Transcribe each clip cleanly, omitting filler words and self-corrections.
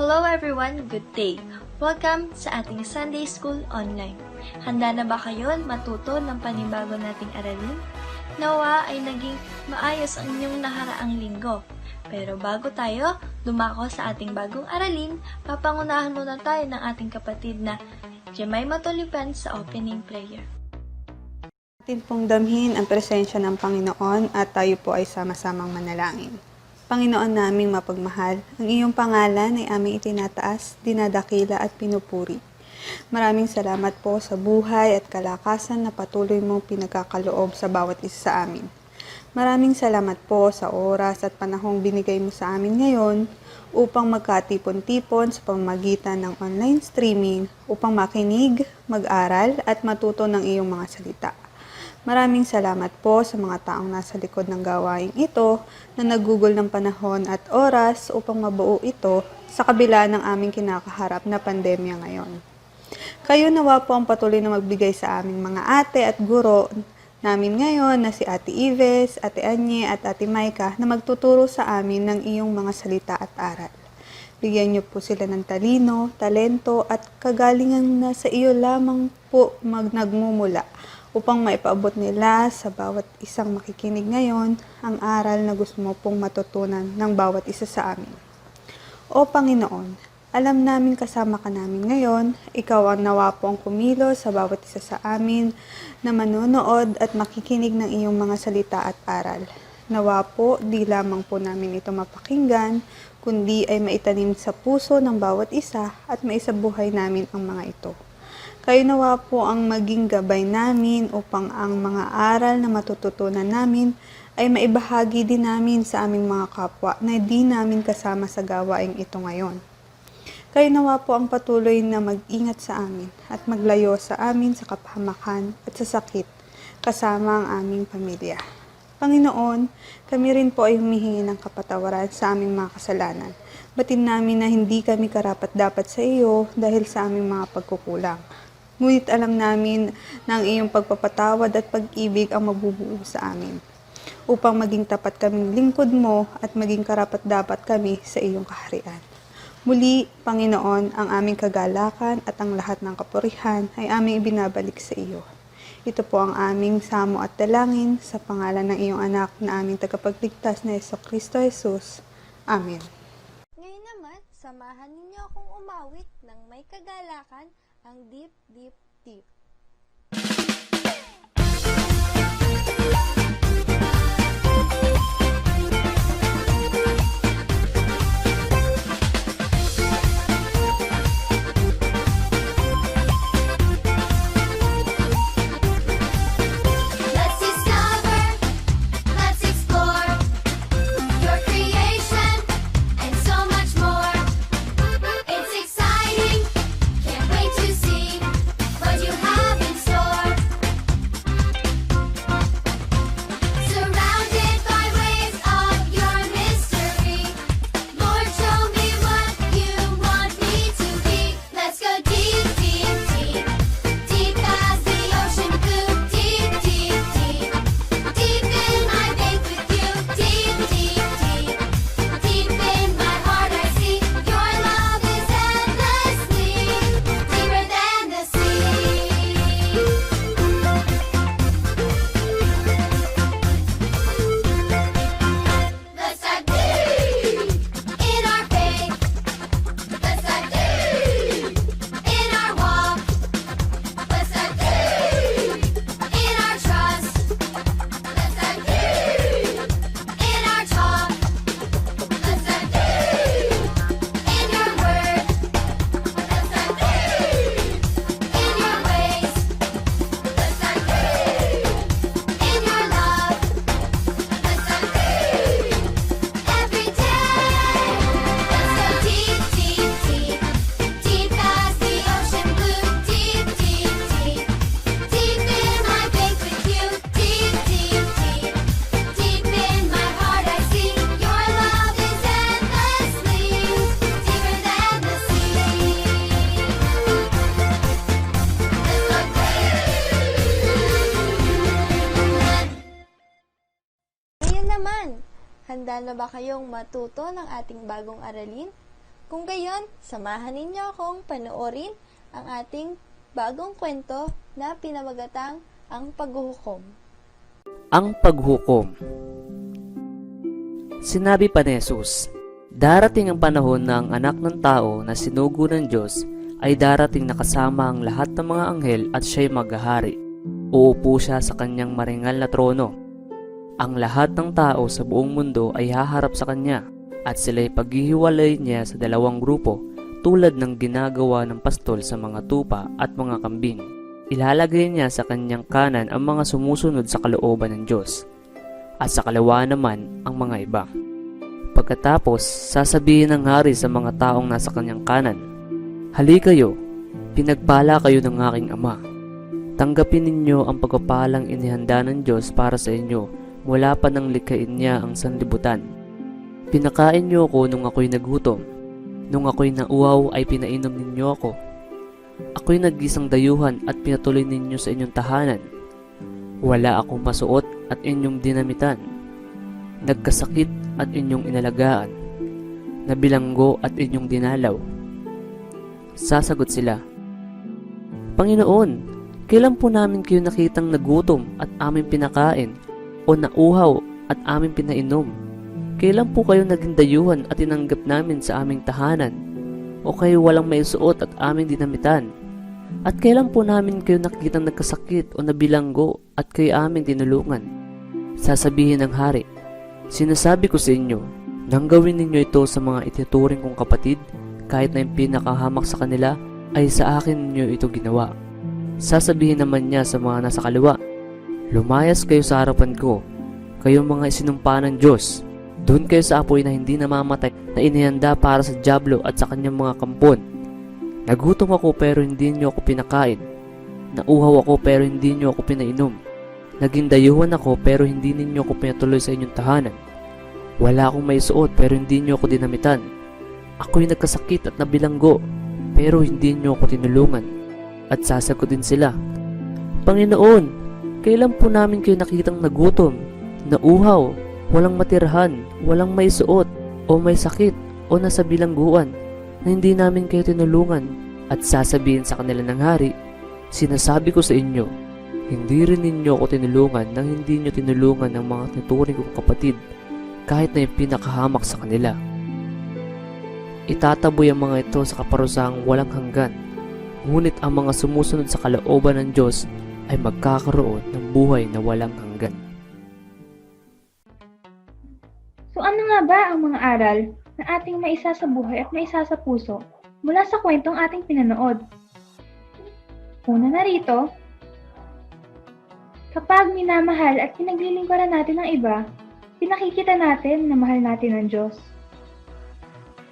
Hello everyone, good day. Welcome sa ating Sunday School Online. Handa na ba kayo matuto ng panibago nating aralin? Nawa ay naging maayos ang inyong nakaraang linggo. Pero bago tayo dumako sa ating bagong aralin, papangunahan muna tayo ng ating kapatid na Jemima Tolipan sa opening prayer. Atin pong damhin ang presensya ng Panginoon at tayo po ay sama-samang manalangin. Panginoon naming mapagmahal, ang iyong pangalan ay aming itinataas, dinadakila at pinupuri. Maraming salamat po sa buhay at kalakasan na patuloy mong pinagkakaloob sa bawat isa sa amin. Maraming salamat po sa oras at panahong binigay mo sa amin ngayon upang magkatipon-tipon sa pamamagitan ng online streaming upang makinig, mag-aral at matuto ng iyong mga salita. Maraming salamat po sa mga taong nasa likod ng gawaing ito na nagugol ng panahon at oras upang mabuo ito sa kabila ng aming kinakaharap na pandemya ngayon. Kayo nawa po ang patuloy na magbigay sa aming mga ate at guro namin ngayon na si Ate Ives, Ate Anye at Ate Maika na magtuturo sa amin ng iyong mga salita at aral. Bigyan niyo po sila ng talino, talento at kagalingan na sa iyo lamang po nagmumula upang maipaabot nila sa bawat isang makikinig ngayon ang aral na gusto mo pong matutunan ng bawat isa sa amin. O Panginoon, alam namin kasama ka namin ngayon, ikaw ang nawa po ang kumilos sa bawat isa sa amin na manonood at makikinig ng iyong mga salita at aral. Nawa po, di lamang po namin ito mapakinggan, kundi ay maitanim sa puso ng bawat isa at maisabuhay namin ang mga ito. Kayo nawa po ang maging gabay namin upang ang mga aral na matututunan namin ay maibahagi din namin sa aming mga kapwa na di namin kasama sa gawaing ito ngayon. Kayo nawa po ang patuloy na mag-ingat sa amin at maglayo sa amin sa kapahamakan at sa sakit kasama ang aming pamilya. Panginoon, kami rin po ay humihingi ng kapatawaran sa aming mga kasalanan. Batin namin na hindi kami karapat-dapat sa iyo dahil sa aming mga pagkukulang. Ngunit alam namin na ang iyong pagpapatawad at pag-ibig ang mabubuo sa amin, upang maging tapat kaming lingkod mo at maging karapat-dapat kami sa iyong kaharian. Muli, Panginoon, ang aming kagalakan at ang lahat ng kapurihan ay aming ibinabalik sa iyo. Ito po ang aming samo at dalangin sa pangalan ng iyong anak na aming tagapagligtas na Jesucristo Jesus. Amen. Ngayon naman, samahan ninyo akong umawit ng may kagalakan ang Deep, Deep, Deep. Handa na ba kayong matuto ng ating bagong aralin? Kung gayon, samahan ninyo akong panoorin ang ating bagong kwento na pinamagatang Ang Paghuhukom. Ang Paghukom. Sinabi pa ni Jesus, darating ang panahon na ang anak ng tao na sinugo ng Diyos ay darating na kasama ang lahat ng mga anghel at siya'y maghahari. Uupo siya sa kanyang maringal na trono. Ang lahat ng tao sa buong mundo ay haharap sa kanya at sila'y paghihiwalay niya sa dalawang grupo tulad ng ginagawa ng pastol sa mga tupa at mga kambing. Ilalagay niya sa kanyang kanan ang mga sumusunod sa kalooban ng Diyos at sa kaliwa naman ang mga iba. Pagkatapos, sasabihin ng hari sa mga taong nasa kanyang kanan, "Halika kayo, pinagpala kayo ng aking Ama. Tanggapin ninyo ang pagpapalang inihanda ng Diyos para sa inyo mula pa nang likhain niya ang sanlibutan. Pinakain niyo ako nung ako'y nagutom. Nung ako'y nauhaw ay pinainom ninyo ako. Ako'y nag-isang dayuhan at pinatuloy ninyo sa inyong tahanan. Wala akong masuot at inyong dinamitan. Nagkasakit at inyong inalagaan. Nabilanggo at inyong dinalaw." Sasagot sila, "Panginoon, kailan po namin kayo nakitang nagutom at aming pinakain, o nauhaw at aming pinainom? Kailan po kayo naging dayuhan at tinanggap namin sa aming tahanan, o kayo walang maisuot at aming dinamitan? At kailan po namin kayo nakitang nagkasakit o nabilanggo at kayo aming tinulungan?" Sasabihin ng hari, "Sinasabi ko sa inyo, nang gawin ninyo ito sa mga itinuturing kong kapatid, kahit na yung pinakahamak sa kanila, ay sa akin ninyo ito ginawa." Sasabihin naman niya sa mga nasa kaliwa, "Lumayas kayo sa harapan ko, kayong mga isinumpa ng Diyos. Doon kayo sa apoy na hindi namamatay na inihanda para sa dyablo at sa kanyang mga kampon. Nagutom ako pero hindi niyo ako pinakain. Nauhaw ako pero hindi niyo ako pinainom. Naging dayuhan ako pero hindi ninyo ako pinatuloy sa inyong tahanan. Wala akong maisuot pero hindi niyo ako dinamitan. Ako'y nagkasakit at nabilanggo pero hindi niyo ako tinulungan." At sasagutin sila, "Panginoon, kailan po namin kayo nakitang nagutom, nauhaw, walang matirhan, walang maisuot, o may sakit, o nasa bilangguan, na hindi namin kayo tinulungan?" At sasabihin sa kanila ng hari, "Sinasabi ko sa inyo, hindi rin ninyo ako tinulungan nang hindi nyo tinulungan ng mga tinuturing kong kapatid, kahit na yung pinakahamak sa kanila." Itataboy ang mga ito sa kaparusahang walang hanggan, ngunit ang mga sumusunod sa kalooban ng Diyos ay magkakaroon ng buhay na walang hanggan. So ano nga ba ang mga aral na ating maisa sa buhay at maisa sa puso mula sa kwentong ating pinanood? Una na rito, kapag minamahal at pinaglilingkuran natin ang iba, pinakikita natin na mahal natin ang Diyos.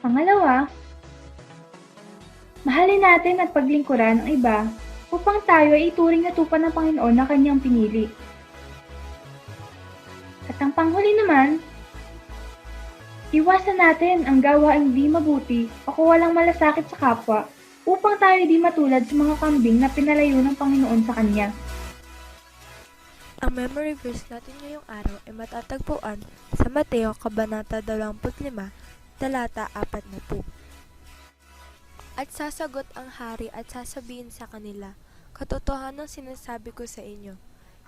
Pangalawa, mahalin natin at paglingkuran ang iba upang tayo ay ituring na tupa ng Panginoon na kanyang pinili. At ang panghuli naman, iwasan natin ang gawaing di mabuti o kawalang malasakit sa kapwa upang tayo di matulad sa mga kambing na pinalayo ng Panginoon sa Kanya. Ang memory verse natin ngayong araw ay matatagpuan sa Mateo Kabanata 25, talata 40. At sasagot ang hari at sasabihin sa kanila, "Katotohanang sinasabi ko sa inyo,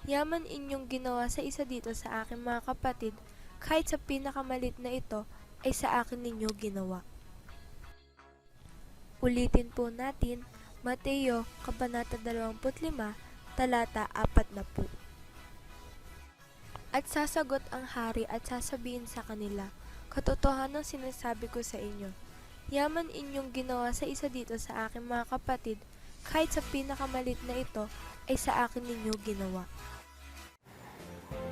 yaman inyong ginawa sa isa dito sa aking mga kapatid, kahit sa pinakamalit na ito ay sa akin ninyo ginawa." Ulitin po natin, Mateo Kabanata 25, talata 40. At sasagot ang hari at sasabihin sa kanila, "Katotohanang sinasabi ko sa inyo, yaman inyong ginawa sa isa dito sa aking mga kapatid, kahit sa pinakamalit na ito ay sa akin ninyo ginawa."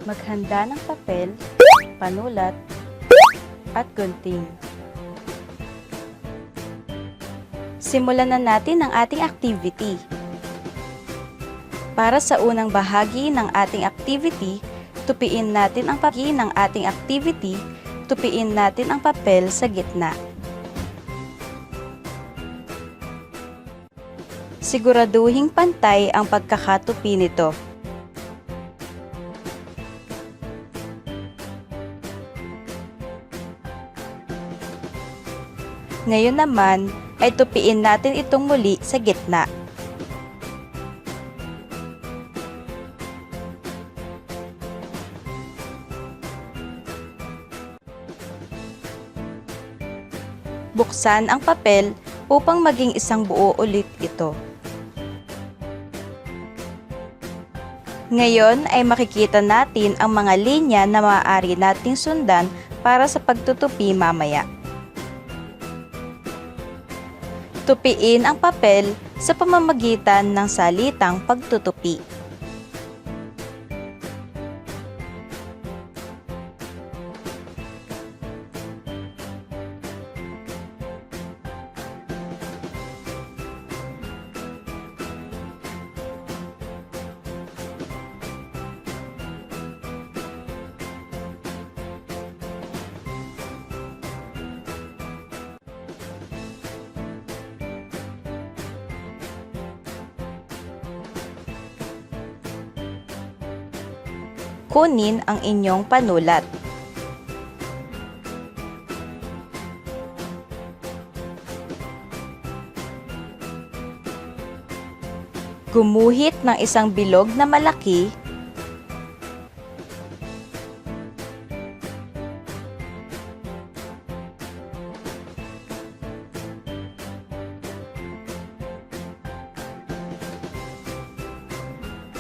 Maghanda ng papel, panulat, at gunting. Simulan na natin ang ating activity. Para sa unang bahagi ng ating activity, tupiin natin ang papel sa gitna. Siguraduhing pantay ang pagkakatupi nito. Ngayon naman ay tupiin natin itong muli sa gitna. Buksan ang papel upang maging isang buo ulit ito. Ngayon ay makikita natin ang mga linya na maaari nating sundan para sa pagtutupi mamaya. Tupiin ang papel sa pamamagitan ng salitang pagtutupi. Kunin ang inyong panulat. Gumuhit ng isang bilog na malaki .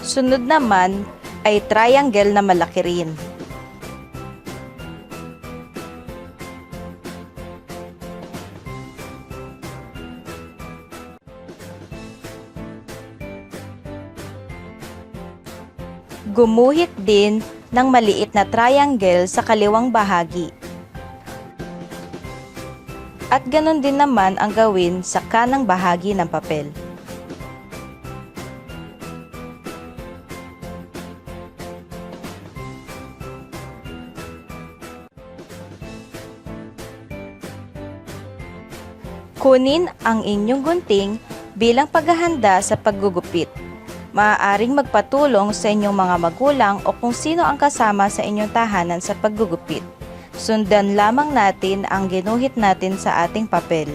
Sunod naman ay triangle na malaki rin. Gumuhit din ng maliit na triangle sa kaliwang bahagi. At ganun din naman ang gawin sa kanang bahagi ng papel. Kunin ang inyong gunting bilang paghahanda sa paggugupit. Maaaring magpatulong sa inyong mga magulang o kung sino ang kasama sa inyong tahanan sa paggugupit. Sundan lamang natin ang ginuhit natin sa ating papel.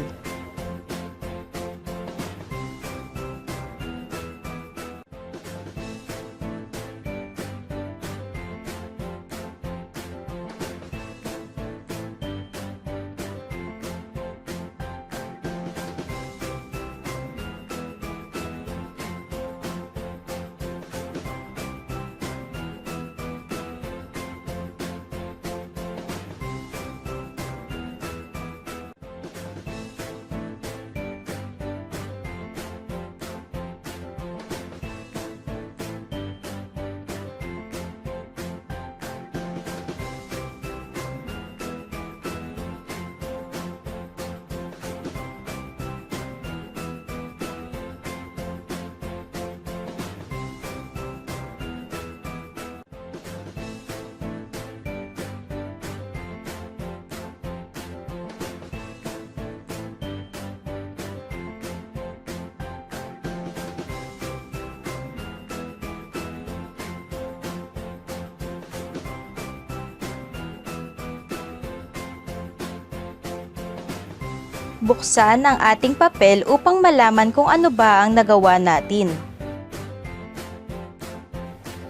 Buksan ang ating papel upang malaman kung ano ba ang nagawa natin.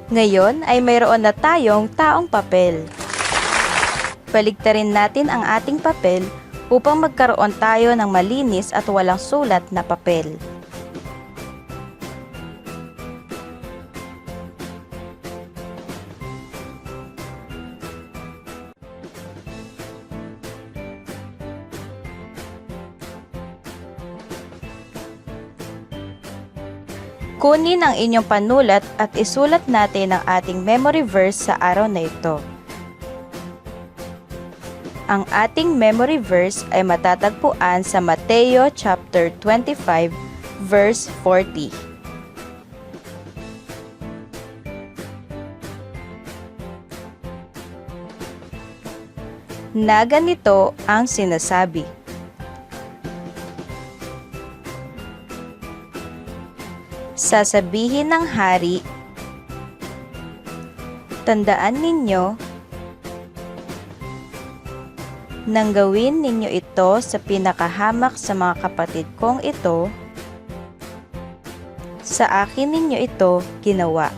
Ngayon ay mayroon na tayong taong papel. Baligtarin natin ang ating papel upang magkaroon tayo ng malinis at walang sulat na papel. Kunin ang inyong panulat at isulat natin ang ating memory verse sa araw na ito. Ang ating memory verse ay matatagpuan sa Mateo chapter 25 verse 40. Na ganito ang sinasabi: sasabihin ng hari, tandaan ninyo, Nang gawin ninyo ito sa pinakahamak sa mga kapatid kong ito, sa akin ninyo ito ginawa.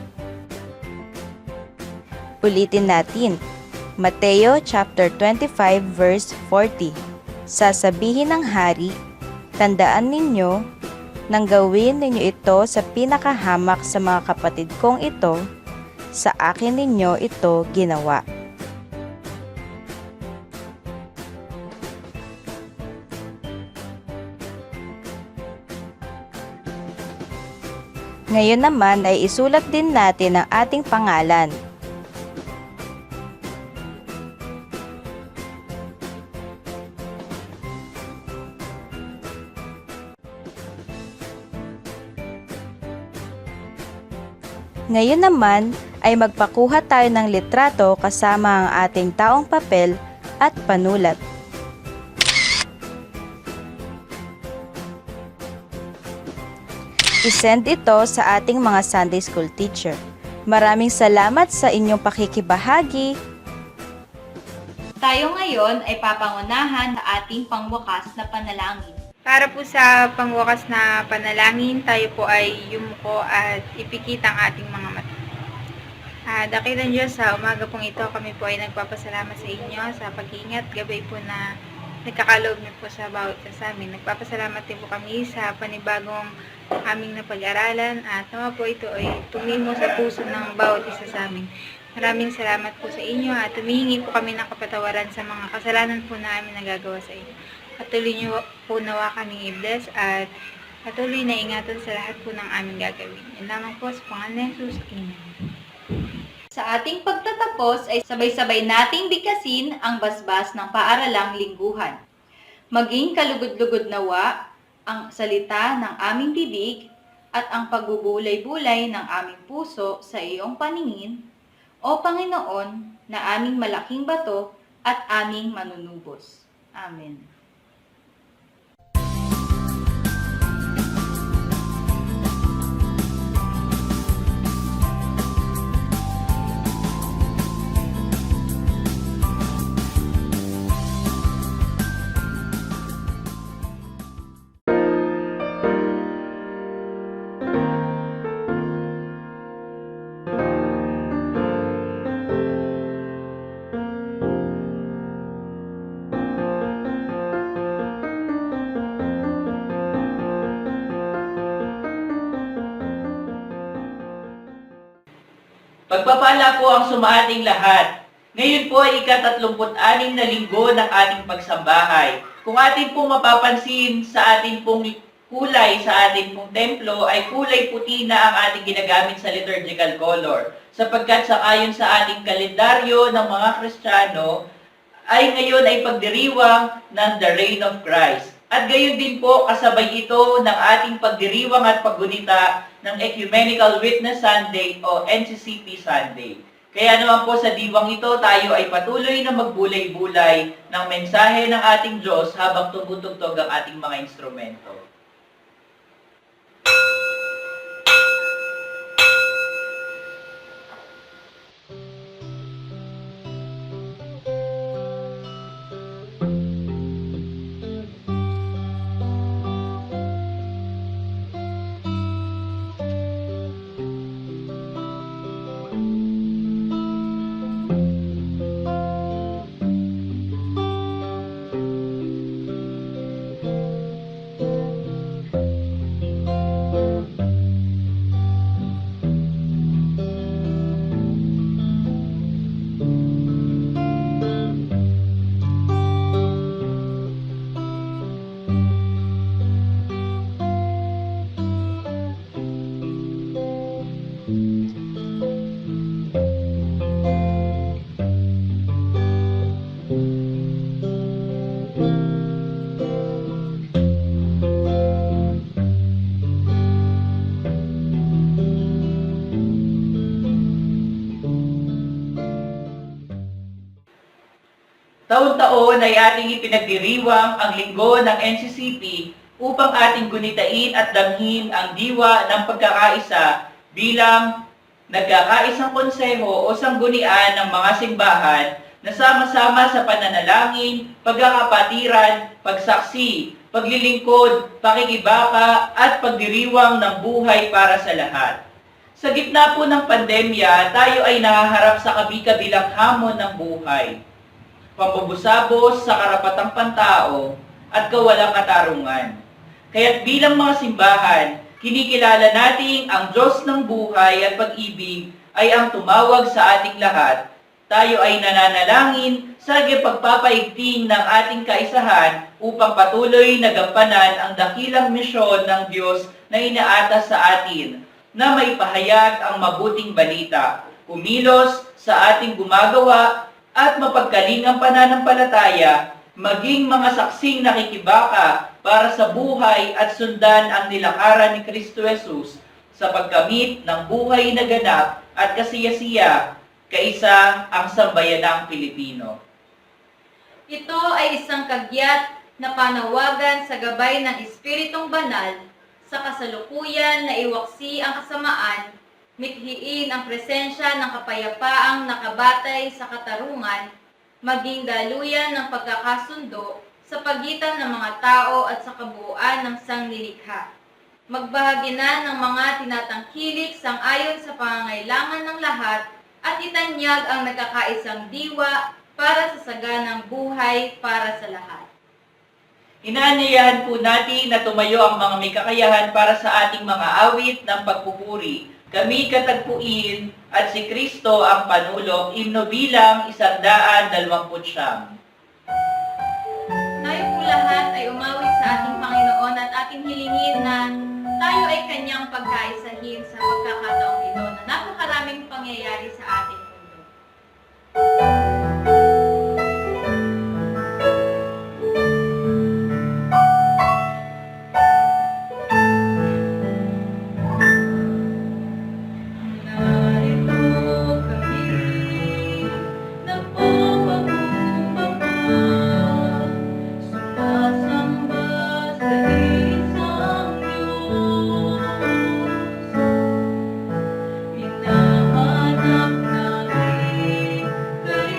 Ulitin natin. Mateo chapter 25 verse 40. Sasabihin ng hari, tandaan ninyo, nang gawin ninyo ito sa pinakahamak sa mga kapatid kong ito, sa akin ninyo ito ginawa. Ngayon naman ay isulat din natin ang ating pangalan. Ngayon naman ay magpakuha tayo ng litrato kasama ang ating taong papel at panulat. I-send ito sa ating mga Sunday School teacher. Maraming salamat sa inyong pakikibahagi. Tayo ngayon ay papangunahan sa ating pangwakas na panalangin. Para po sa pangwakas na panalangin, tayo po ay yumuko at ipikit ang ating mga mata. Dakilang Diyos, sa umaga pong ito, kami po ay nagpapasalamat sa inyo sa pag-iingat, gabay po na nagkakaloob niyo po sa bawat isa sa amin. Nagpapasalamat din po kami sa panibagong aming napag-aralan at nawa po ito ay tumimo sa puso ng bawat isa sa amin. Maraming salamat po sa inyo at humihingi po kami ng kapatawaran sa mga kasalanan po na aming nagagawa sa inyo. Patuloy niyo po nawa kaming i-bless at patuloy na ingatan sa lahat po ng aming gagawin. Yan lamang po sa pangalan ni Jesus. Amen. Sa ating pagtatapos ay sabay-sabay nating bigkasin ang basbas ng paaralang lingguhan. Maging kalugod-lugod nawa ang salita ng aming bibig at ang pagbubulay-bulay ng aming puso sa iyong paningin, O Panginoon, na aming malaking bato at aming manunubos. Amen. Pagpapala po ang sumaating lahat. Ngayon po ay ika-36 na linggo ng ating pagsambahay. Kung atin pong mapapansin sa ating pong kulay sa ating pong templo ay kulay puti na ang ating ginagamit sa liturgical color. Sapagkat sa ayon sa ating kalendaryo ng mga Kristiyano ay ngayon ay pagdiriwang ng The Reign of Christ. At gayon din po kasabay ito ng ating pagdiriwang at paggunita ng Ecumenical Witness Sunday o NCCP Sunday. Kaya naman po sa diwang ito tayo ay patuloy na magbulay-bulay ng mensahe ng ating Diyos habang tumutugtog ang ating mga instrumento. Taon-taon ay ating ipinagdiriwang ang linggo ng NCCP upang ating gunitain at damhin ang diwa ng pagkakaisa bilang nagkakaisang konseho o sanggunian ng mga simbahan na sama-sama sa pananalangin, pagkakapatiran, pagsaksi, paglilingkod, pakikibaka at pagdiriwang ng buhay para sa lahat. Sa gitna po ng pandemya, tayo ay nahaharap sa kabi-kabilang hamon ng buhay. Pambubusabos sa karapatang pantao at kawalang katarungan. Kaya't bilang mga simbahan, kinikilala natin ang Diyos ng buhay at pag-ibig ay ang tumawag sa ating lahat. Tayo ay nananalangin sa pagpapaigting ng ating kaisahan upang patuloy na gampanan ang dakilang misyon ng Diyos na inaatas sa atin, na may pahayag ang mabuting balita, kumilos sa ating gumagawa at mapagkalingang pananampalataya, maging mga saksing nakikibaka para sa buhay at sundan ang nilakaran ni Kristo Jesus sa pagkamit ng buhay na ganap at kasiyasiya kaisa ang sambayanang Pilipino. Ito ay isang kagyat na panawagan sa gabay ng Espiritong Banal sa kasalukuyan na iwaksi ang kasamaan, mithiin ang presensya ng kapayapaang nakabatay sa katarungan, maging daluyan ng pagkakasundo sa pagitan ng mga tao at sa kabuuan ng sanglilikha. Magbahagi na ng mga tinatangkilik sang-ayon sa pangangailangan ng lahat at itanyag ang nagkakaisang diwa para sa saganang buhay para sa lahat. Inaanyayahan po natin na tumayo ang mga may kakayahan para sa ating mga awit ng pagpupuri. Kami katagpuin at si Kristo ang panulong, himno bilang 129. Tayo po lahat ay umawit sa ating Panginoon at ating hilingin na tayo ay kanyang pagkaisahin sa pagkakataong ito na napakaraming pangyayari sa ating mundo. Narito kami, nagpapagubaba, sumasamba sa isang Diyos. Hinahanap namin kayo.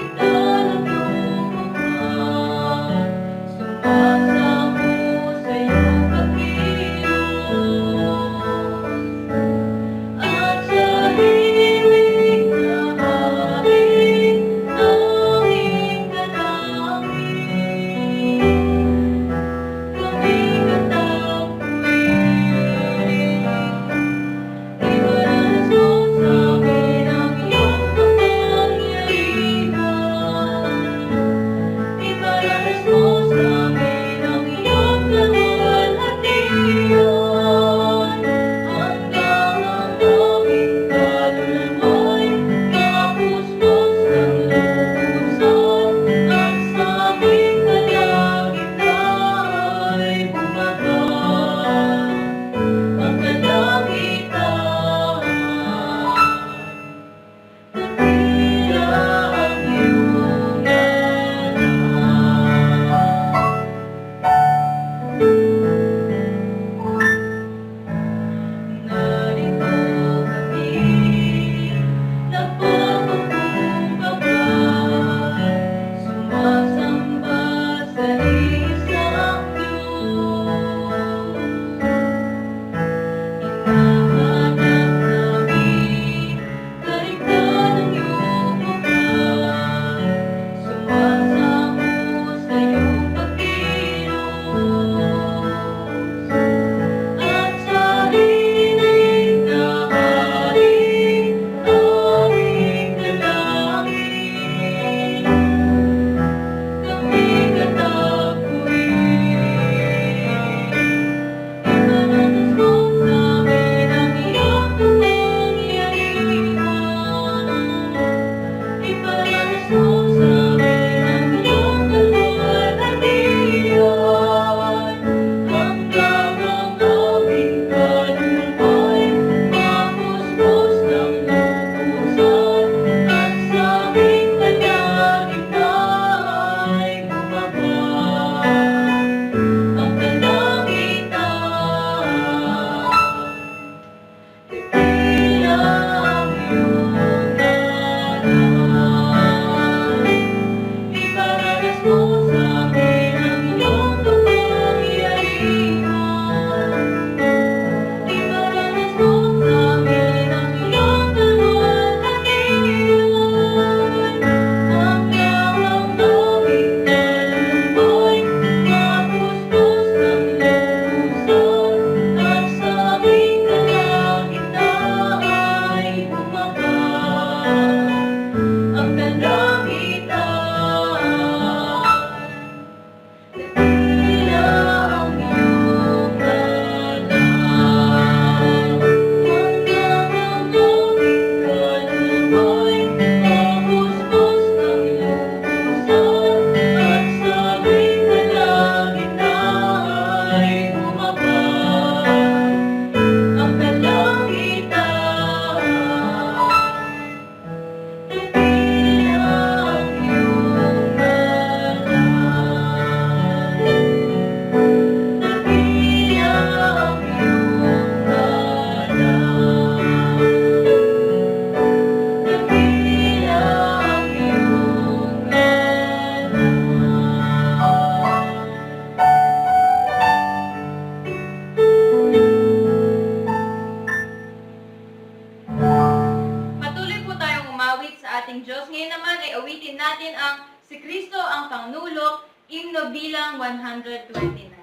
natin ang Si Kristo ang Pangnulok, himno bilang 129.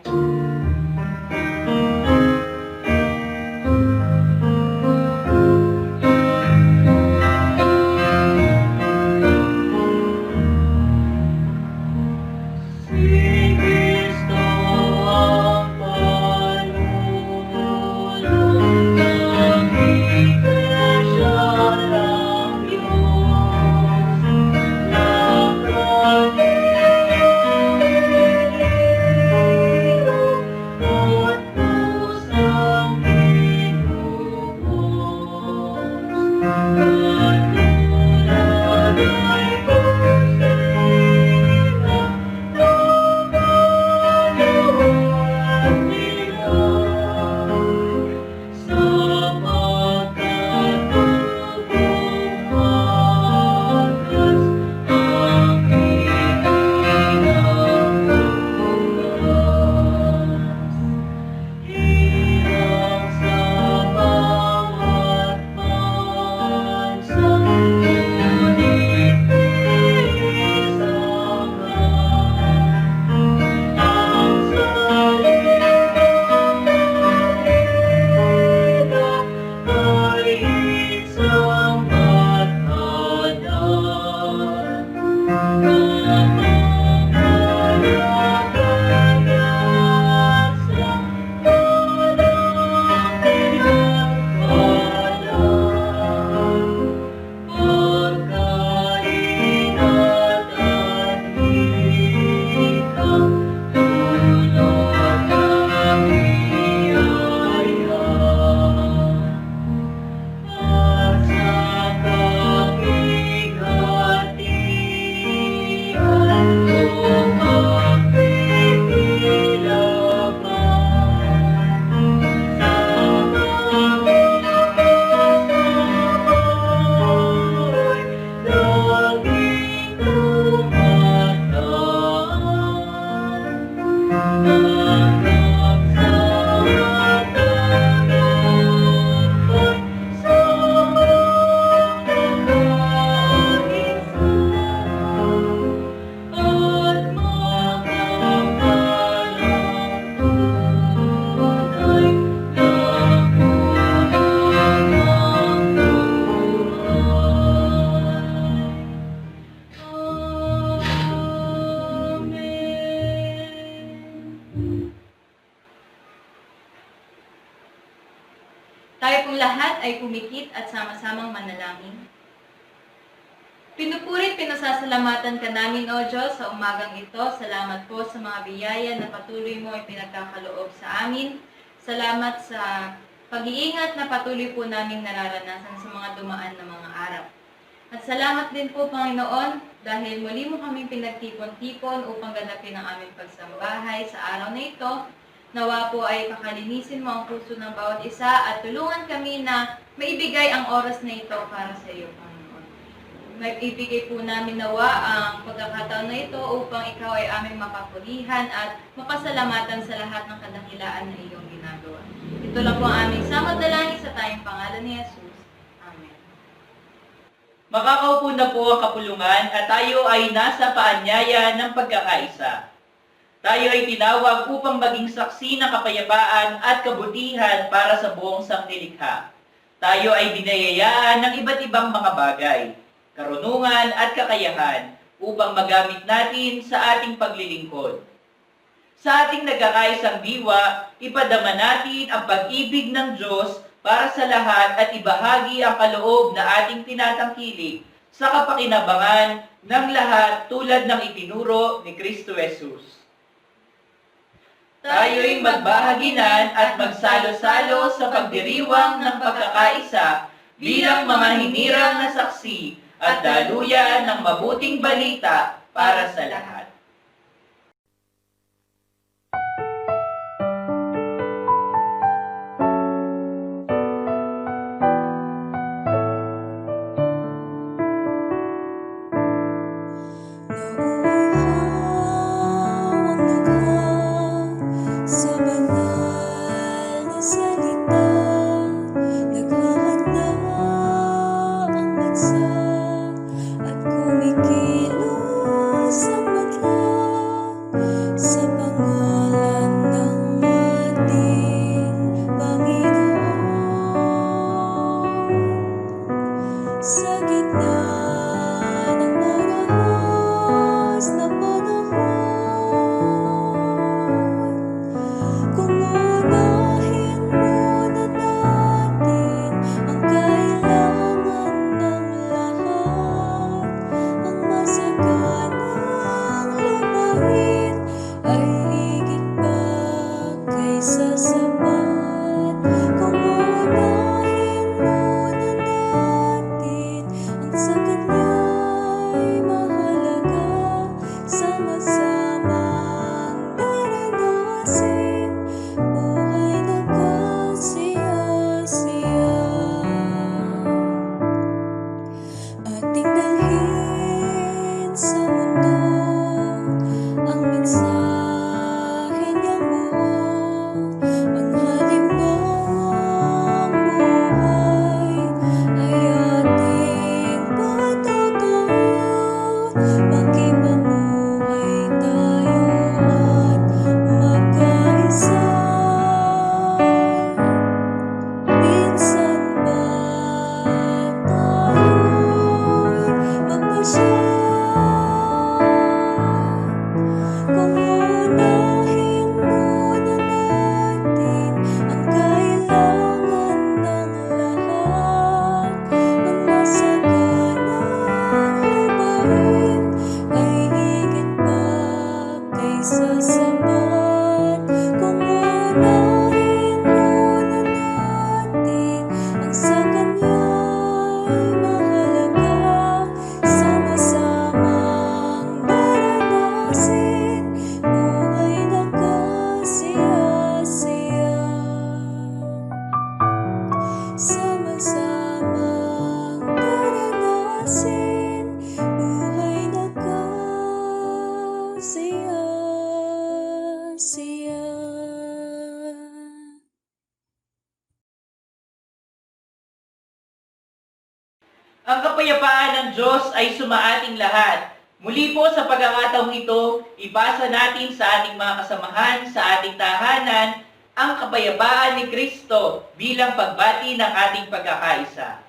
Tayo pong lahat ay pumikit at sama-samang manalangin. Pinupurit, pinasasalamatan ka namin, O Diyos, sa umagang ito. Salamat po sa mga biyaya na patuloy mo ay pinagkakaloob sa amin. Salamat sa pag-iingat na patuloy po namin nararanasan sa mga dumaan na mga araw. At salamat din po, Panginoon, dahil muli mo kaming pinagtipon-tipon upang ganapin ang aming pagsambahay sa araw na ito. Nawa po ay pakalinisin mo ang puso ng bawat isa at tulungan kami na maibigay ang oras na ito para sa iyo, Panginoon. Maibigay po namin nawa ang pagkakataon na ito upang ikaw ay aming mapapurihan at mapasalamatan sa lahat ng kadakilaan na iyong ginagawa. Ito lang po ang aming samadalangin sa tayong pangalan ni Jesus. Amen. Makakaupo na po ang kapulungan at tayo ay nasa paanyaya ng pagkakaisa. Tayo ay tinawag upang maging saksi ng kapayapaan at kabutihan para sa buong sangnilikha. Tayo ay binayayaan ng iba't ibang mga bagay, karunungan at kakayahan upang magamit natin sa ating paglilingkod. Sa ating nagkakaisang diwa, ipadama natin ang pag-ibig ng Diyos para sa lahat at ibahagi ang kaloob na ating tinatangkilik sa kapakinabangan ng lahat tulad ng itinuro ni Kristo Jesus. Tayo'y magbahaginan at magsalo-salo sa pagdiriwang ng pagkakaisa bilang mga hinirang na saksi at daluyan ng mabuting balita para sa lahat. At kumikilos sama-samang naranasin buhay na kasaya-saya. Ang kapayapaan ng Diyos ay sumaating lahat. Muli po sa pagkakataong ito, ipasa natin sa ating mga kasamahan, sa ating tahanan, ang kapayapaan ni Kristo bilang pagbati ng ating pagkakaisa.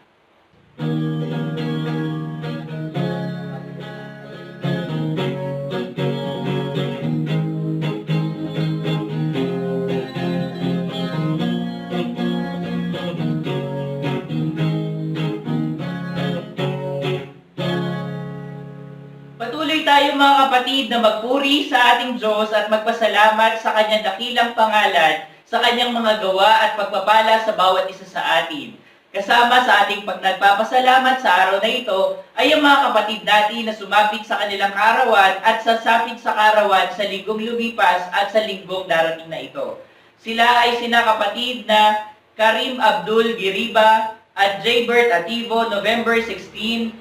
Patuloy tayo mga kapatid na magpuri sa ating Diyos at magpasalamat sa kanyang dakilang pangalan, sa kanyang mga gawa at pagpapala sa bawat isa sa atin. Kasama sa ating nagpapasalamat sa araw na ito ay ang mga kapatid natin na sumapit sa kanilang karawan at sasapit sa karawan sa linggong lumipas at sa linggong darating na ito. Sila ay sina kapatid na Karim Abdul Giriba at Jaybert Ativo, November 16,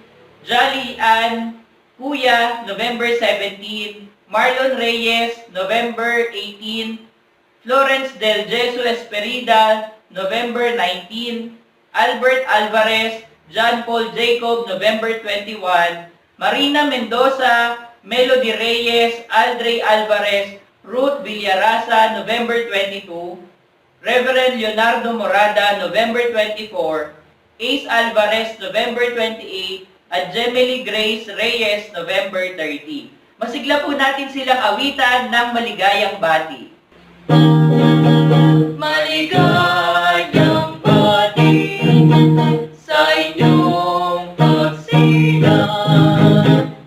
Jolly Ann Kuya, November 17, Marlon Reyes, November 18, Florence Del Jesu Esperida, November 19, Albert Alvarez, John Paul Jacob, November 21, Marina Mendoza, Melody Reyes, Aldrey Alvarez, Ruth Villarasa, November 22, Reverend Leonardo Morada, November 24, Ace Alvarez, November 28, at Gemily Grace Reyes, November 30. Masigla po natin silang awitan ng maligayang bati. Maligayang bati sa inyong pagsilang,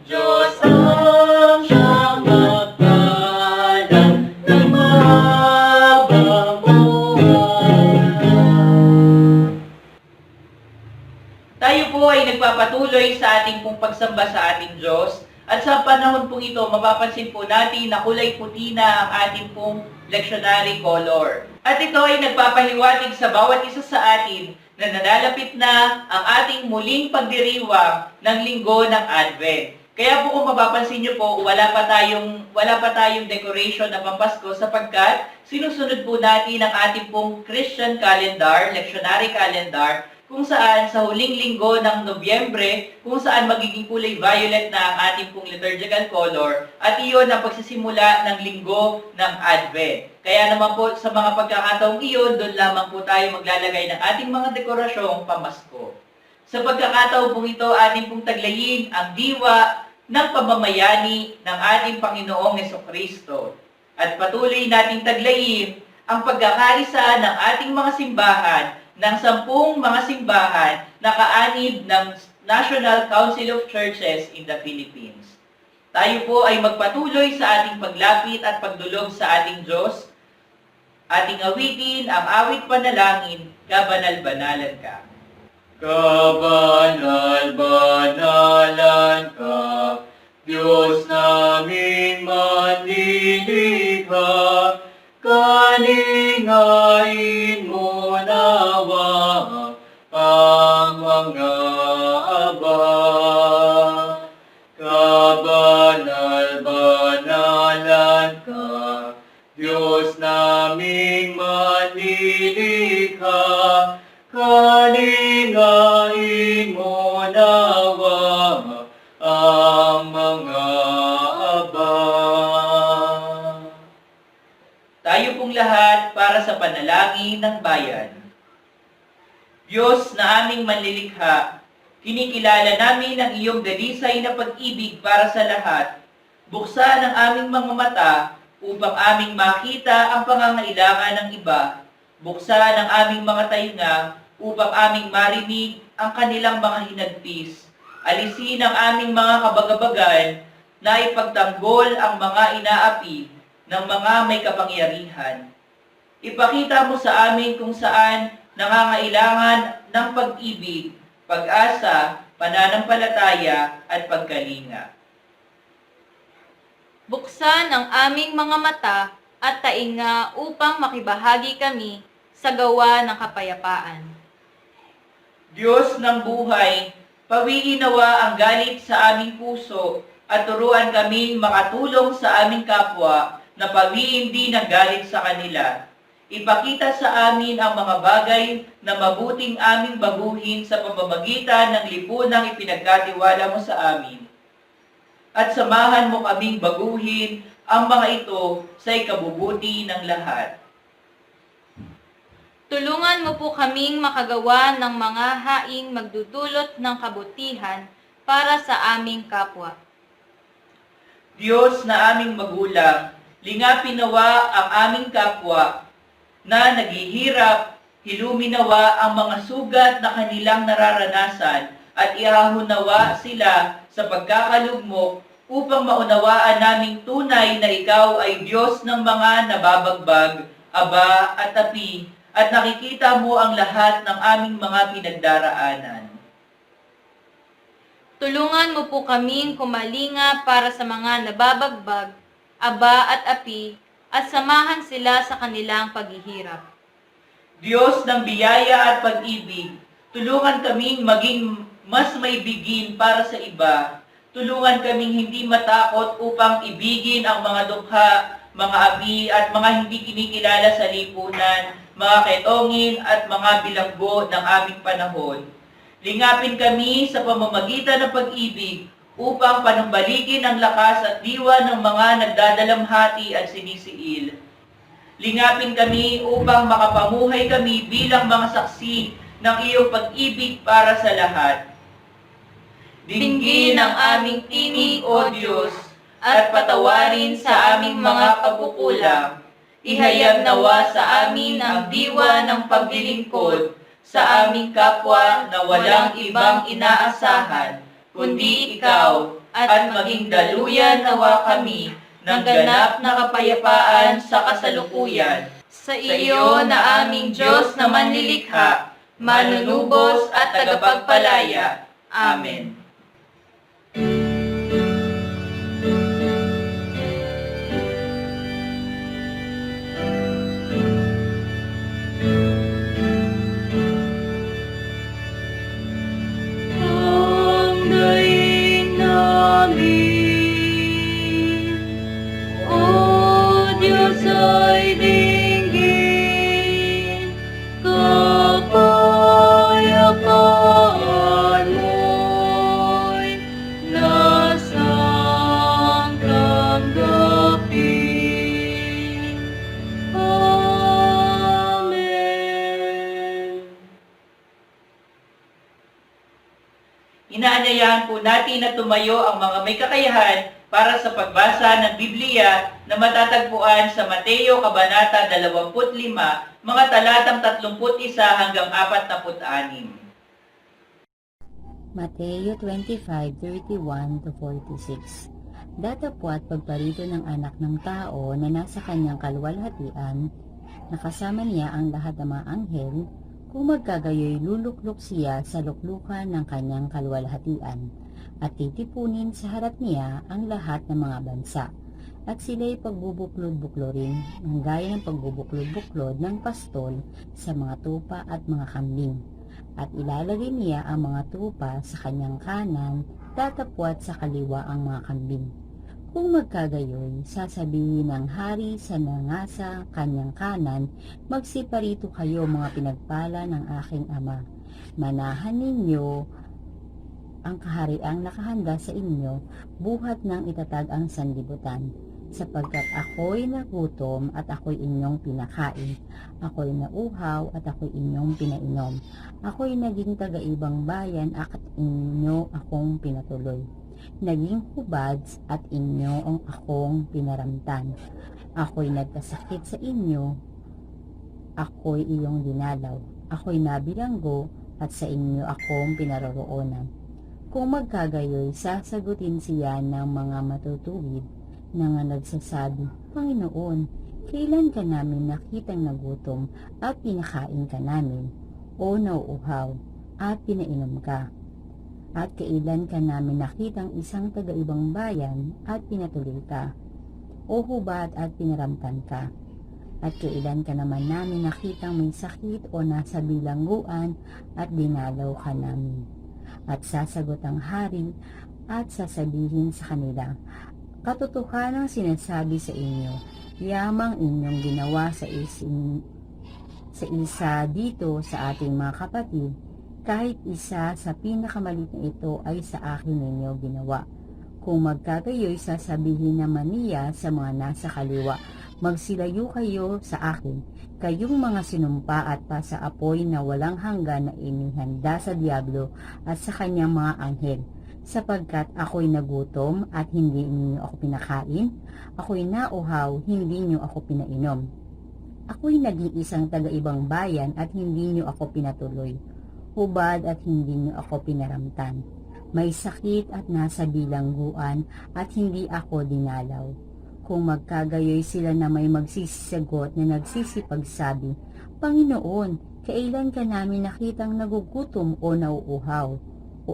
Diyos ang siyang magpalang ng mahabang buhay. Tayo po ay nagpapatuloy sa ating pong pagsamba sa ating Diyos. At sa panahon pong ito, mapapansin po natin na kulay puti na ang ating pong lectionary color. At ito ay nagpapaliwanag sa bawat isa sa atin na nanalapit na ang ating muling pagdiriwang ng linggo ng Advent. Kaya po kung mapapansin nyo po, wala pa tayong decoration na Pampasko sapagkat sinusunod po natin ang ating pong Christian calendar, lectionary calendar, kung saan sa huling linggo ng Nobyembre, kung saan magiging kulay violet na ang ating pong liturgical color, at iyon ang pagsisimula ng linggo ng Advent. Kaya naman po sa mga pagkakataong iyon, doon lamang po tayo maglalagay ng ating mga dekorasyong pamasko. Sa pagkakataong pong ito, ating pong taglayin ang diwa ng pamamayani ng ating Panginoong Hesukristo. At patuloy nating taglayin ang pagkakaisa ng ating mga simbahan ng 10 mga simbahan na kaanib ng National Council of Churches in the Philippines. Tayo po ay magpatuloy sa ating paglapit at pagdulog sa ating Diyos. Ating awitin ang awit panalangin, Kabanal-banalan ka. Kabanal-banalan ka, Diyos naming manlilikha, kalingain mo nawa ang mga aba. Kabanal-banalan ka, Diyos naming manlilikha, kalingain mo nawa ang mga aba. Tayo pong lahat para sa panalangin ng bayan. Diyos na aming manlilikha, kinikilala namin ang iyong dalisay na pag-ibig para sa lahat. Buksan ang aming mga mata upang aming makita ang pangangailangan ng iba. Buksan ang aming mga tainga upang aming marinig ang kanilang mga hinagpis. Alisin ang aming mga kabagabagan na ipagtanggol ang mga inaapi ng mga may kapangyarihan. Ipakita mo sa amin kung saan nangangailangan ng pag-ibig, pag-asa, pananampalataya at pagkalinga. Buksan ang aming mga mata at tainga upang makibahagi kami sa gawa ng kapayapaan. Diyos ng buhay, pawiin nawa ang galit sa aming puso at turuan kaming makatulong sa aming kapwa na pawiin din ang galit sa kanila. Ipakita sa amin ang mga bagay na mabuting aming baguhin sa pamamagitan ng lipunang ipinagkatiwala mo sa amin. At samahan mo kaming baguhin ang mga ito sa ikabubuti ng lahat. Tulungan mo po kaming makagawa ng mga haing magdudulot ng kabutihan para sa aming kapwa. Diyos na aming magulang, lingapin nawa ang aming kapwa na naghihirap, hilumin nawa ang mga sugat na kanilang nararanasan at iahon nawa sila sa pagkakalugmok upang maunawaan naming tunay na ikaw ay Diyos ng mga nababagbag, aba at api, at nakikita mo ang lahat ng aming mga pinagdaraanan. Tulungan mo po kaming kumalinga para sa mga nababagbag, aba at api, at samahan sila sa kanilang paghihirap. Diyos ng biyaya at pag-ibig, tulungan kaming maging mas maibigin para sa iba. Tulungan kaming hindi matakot upang ibigin ang mga dukha, mga api at mga hindi kinikilala sa lipunan, mga ketongin at mga bilanggo ng aming panahon. Lingapin kami sa pamamagitan ng pag-ibig upang panumbalikin ang lakas at diwa ng mga nagdadalamhati at sinisiil. Lingapin kami upang makapamuhay kami bilang mga saksi ng iyong pag-ibig para sa lahat. Dinggin ang aming tinig, O Diyos, at patawarin sa aming mga pagkukulang. Ihayag nawa sa amin ang diwa ng paglilingkod sa aming kapwa na walang ibang inaasahan, kundi ikaw, at maging daluyan nawa kami ng ganap na kapayapaan sa kasalukuyan. Sa iyo na aming Diyos na manlilikha, manunubos at tagapagpalaya. Amen. Inaanyayahan po natin na tumayo ang mga may kakayahan para sa pagbasa ng Biblia na matatagpuan sa Mateo Kabanata 25, mga talatang 31 hanggang 46. Mateo 25:31-46. Datapwat pagparito ng anak ng tao na nasa kanyang kaluwalhatian, nakasama niya ang lahat ng mga anghel, kung magkagayoy luluklok siya sa luklukan ng kanyang kaluwalhatian, at titipunin sa harap niya ang lahat ng mga bansa, at sila'y pagbubuklod-buklorin ng gaya ng pagbubuklod-buklod ng pastol sa mga tupa at mga kambing. At ilalagay niya ang mga tupa sa kanyang kanan, tatapwat sa kaliwa ang mga kambing. Kung magkagayoy, sasabihin ng hari sa nangasa kanyang kanan, magsiparito kayo mga pinagpala ng aking ama. Manahan ninyo ang kahariang nakahanda sa inyo, buhat ng itatag ang sanlibutan. Sapagkat ako'y nagutom at ako'y inyong pinakain. Ako'y nauhaw at ako'y inyong pinainom. Ako'y naging taga-ibang bayan at inyo akong pinatuloy. Naging hubad at inyo ang akong pinaramtan. Ako'y nagkasakit sa inyo, ako'y iyong dinalaw. Ako'y nabilanggo at sa inyo akong pinaroroonan. Kung magkagayoy, sasagutin siya ng mga matutuwid na nagsasabi, Panginoon, kailan ka namin nakitang nagutom at pinakain ka namin, o nauuhaw at pinainom ka? At kailan ka namin nakitang isang taga-ibang bayan at pinatuloy ka, o hubad at pinaramtan ka? At kailan ka naman namin nakitang may sakit o nasa bilangguan at dinalaw ka namin? At sasagot ang hari at sasabihin sa kanila, katotohanang sinasabi sa inyo, yamang inyong ginawa sa isa dito sa ating mga kapatid, kahit isa sa pinakamalit na ito ay sa akin ninyo ginawa. Kung magkagayoy, sasabihin naman niya sa mga nasa kaliwa, magsilayo kayo sa akin, kayong mga sinumpa at pasaapoy na walang hanggan na inihanda sa diablo at sa kanyang mga anghel. Sapagkat ako'y nagutom at hindi niyo ako pinakain, ako'y nauhaw, hindi niyo ako pinainom. Ako'y naging isang taga-ibang bayan at hindi niyo ako pinatuloy, hubad at hindi niyo ako pinaramtan. May sakit at nasa bilangguan at hindi ako dinalaw. Kung magkagayoy sila na may magsisisagot na nagsisipagsabi, Panginoon, kailan ka namin nakitang nagugutom o nauuhaw, o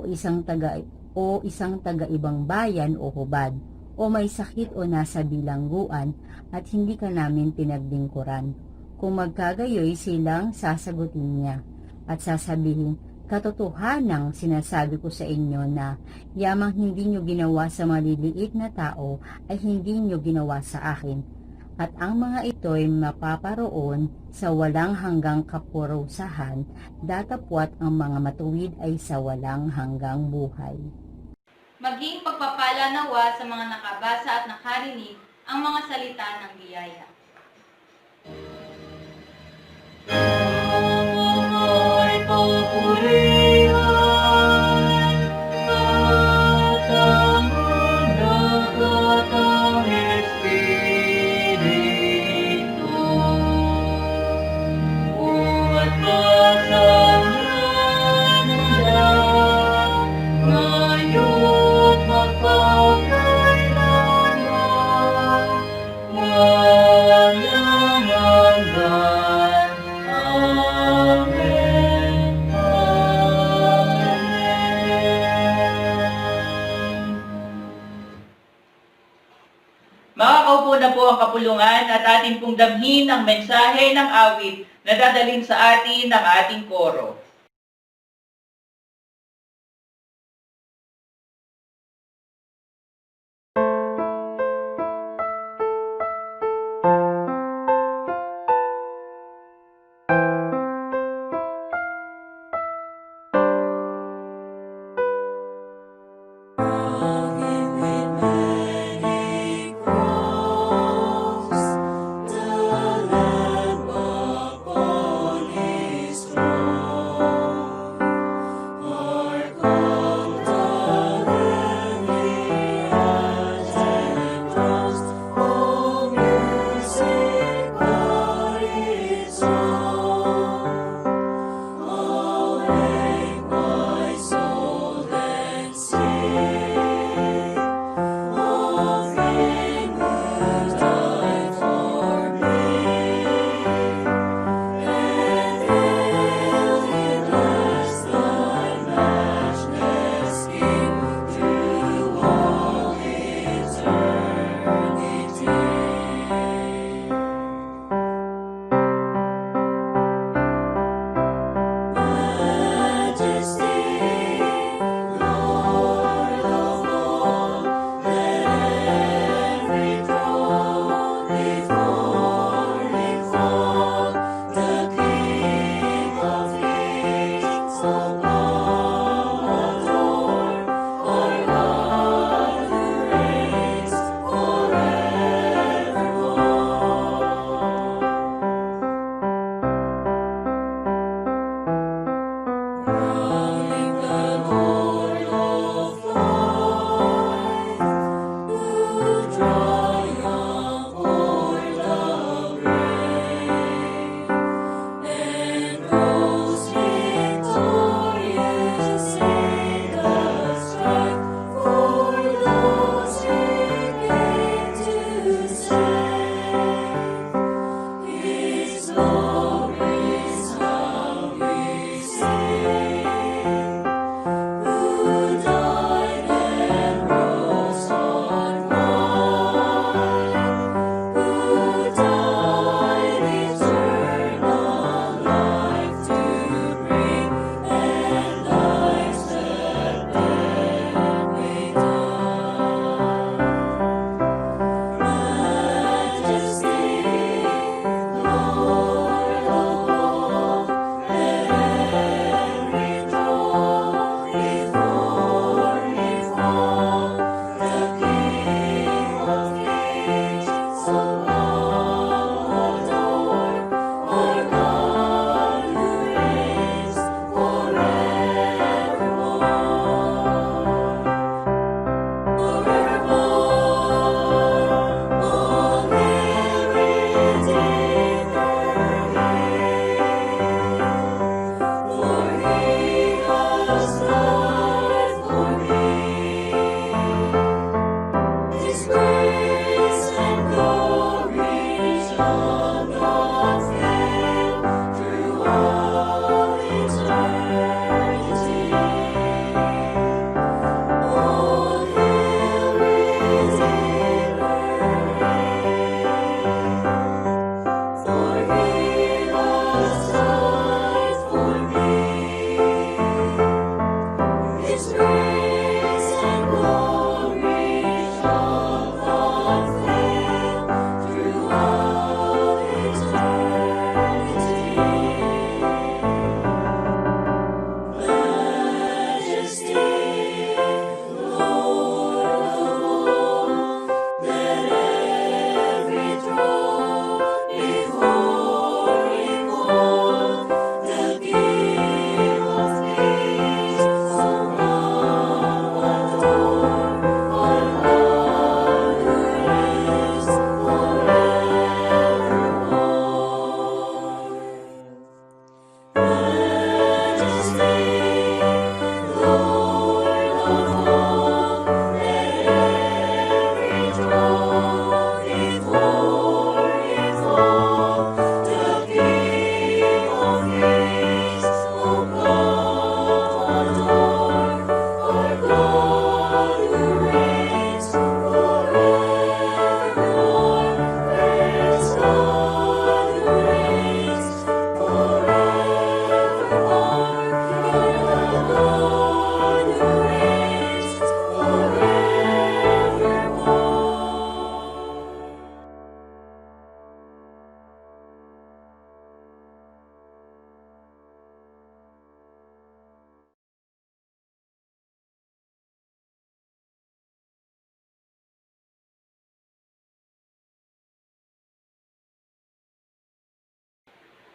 isang taga-ibang bayan o hubad, o may sakit o nasa bilangguan at hindi ka namin pinaglingkuran. Kung magkagayoy silang sasagutin niya at sasabihin, katotohanang sinasabi ko sa inyo na yamang hindi nyo ginawa sa maliliit na tao ay hindi nyo ginawa sa akin. At ang mga ito'y mapaparoon sa walang hanggang kapurusahan, datapwat ang mga matuwid ay sa walang hanggang buhay. Maging pagpapala nawa sa mga nakabasa at nakarinig ang mga salita ng biyaya. Makakaupo na po ang kapulungan at atin pong damhin ang mensahe ng awit na dadalhin sa atin ng ating koro. The Lamb upon his throne.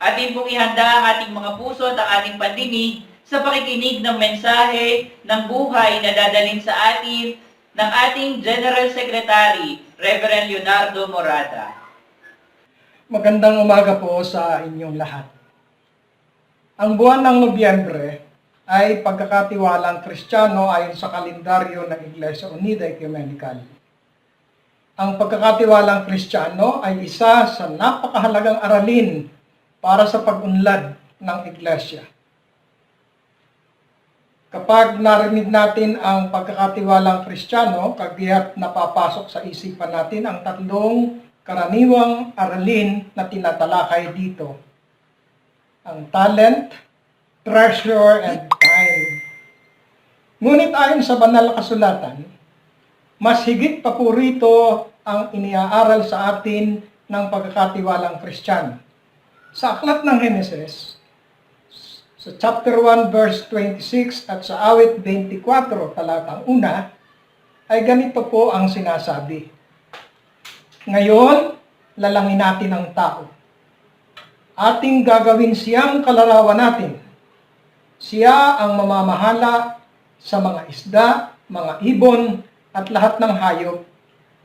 Atin pong ihanda ang ating mga puso at ang ating pandinig sa pakikinig ng mensahe ng buhay na dadalhin sa atin ng ating General Secretary, Reverend Leonardo Morada. Magandang umaga po sa inyong lahat. Ang buwan ng Nobyembre ay pagkakatiwalang Kristiyano ayon sa kalendaryo ng Iglesia Unida Ecumenical. Ang pagkakatiwalang Kristiyano ay isa sa napakahalagang aralin para sa pag-unlad ng Iglesia. Kapag narinig natin ang pagkakatiwalang Kristiyano, kagiat napapasok sa isipan natin ang tatlong karaniwang aralin na tinatalakay dito. Ang talent, treasure, and time. Ngunit ayon sa banal na kasulatan, mas higit pa po rito ang iniaaral sa atin ng pagkakatiwalang Kristiyano. Sa aklat ng Heneses, sa chapter 1 verse 26 at sa awit 24 talatang 1, ay ganito po ang sinasabi. Ngayon, lalangin natin ang tao. Ating gagawin siyang kalarawan natin. Siya ang mamamahala sa mga isda, mga ibon, at lahat ng hayop,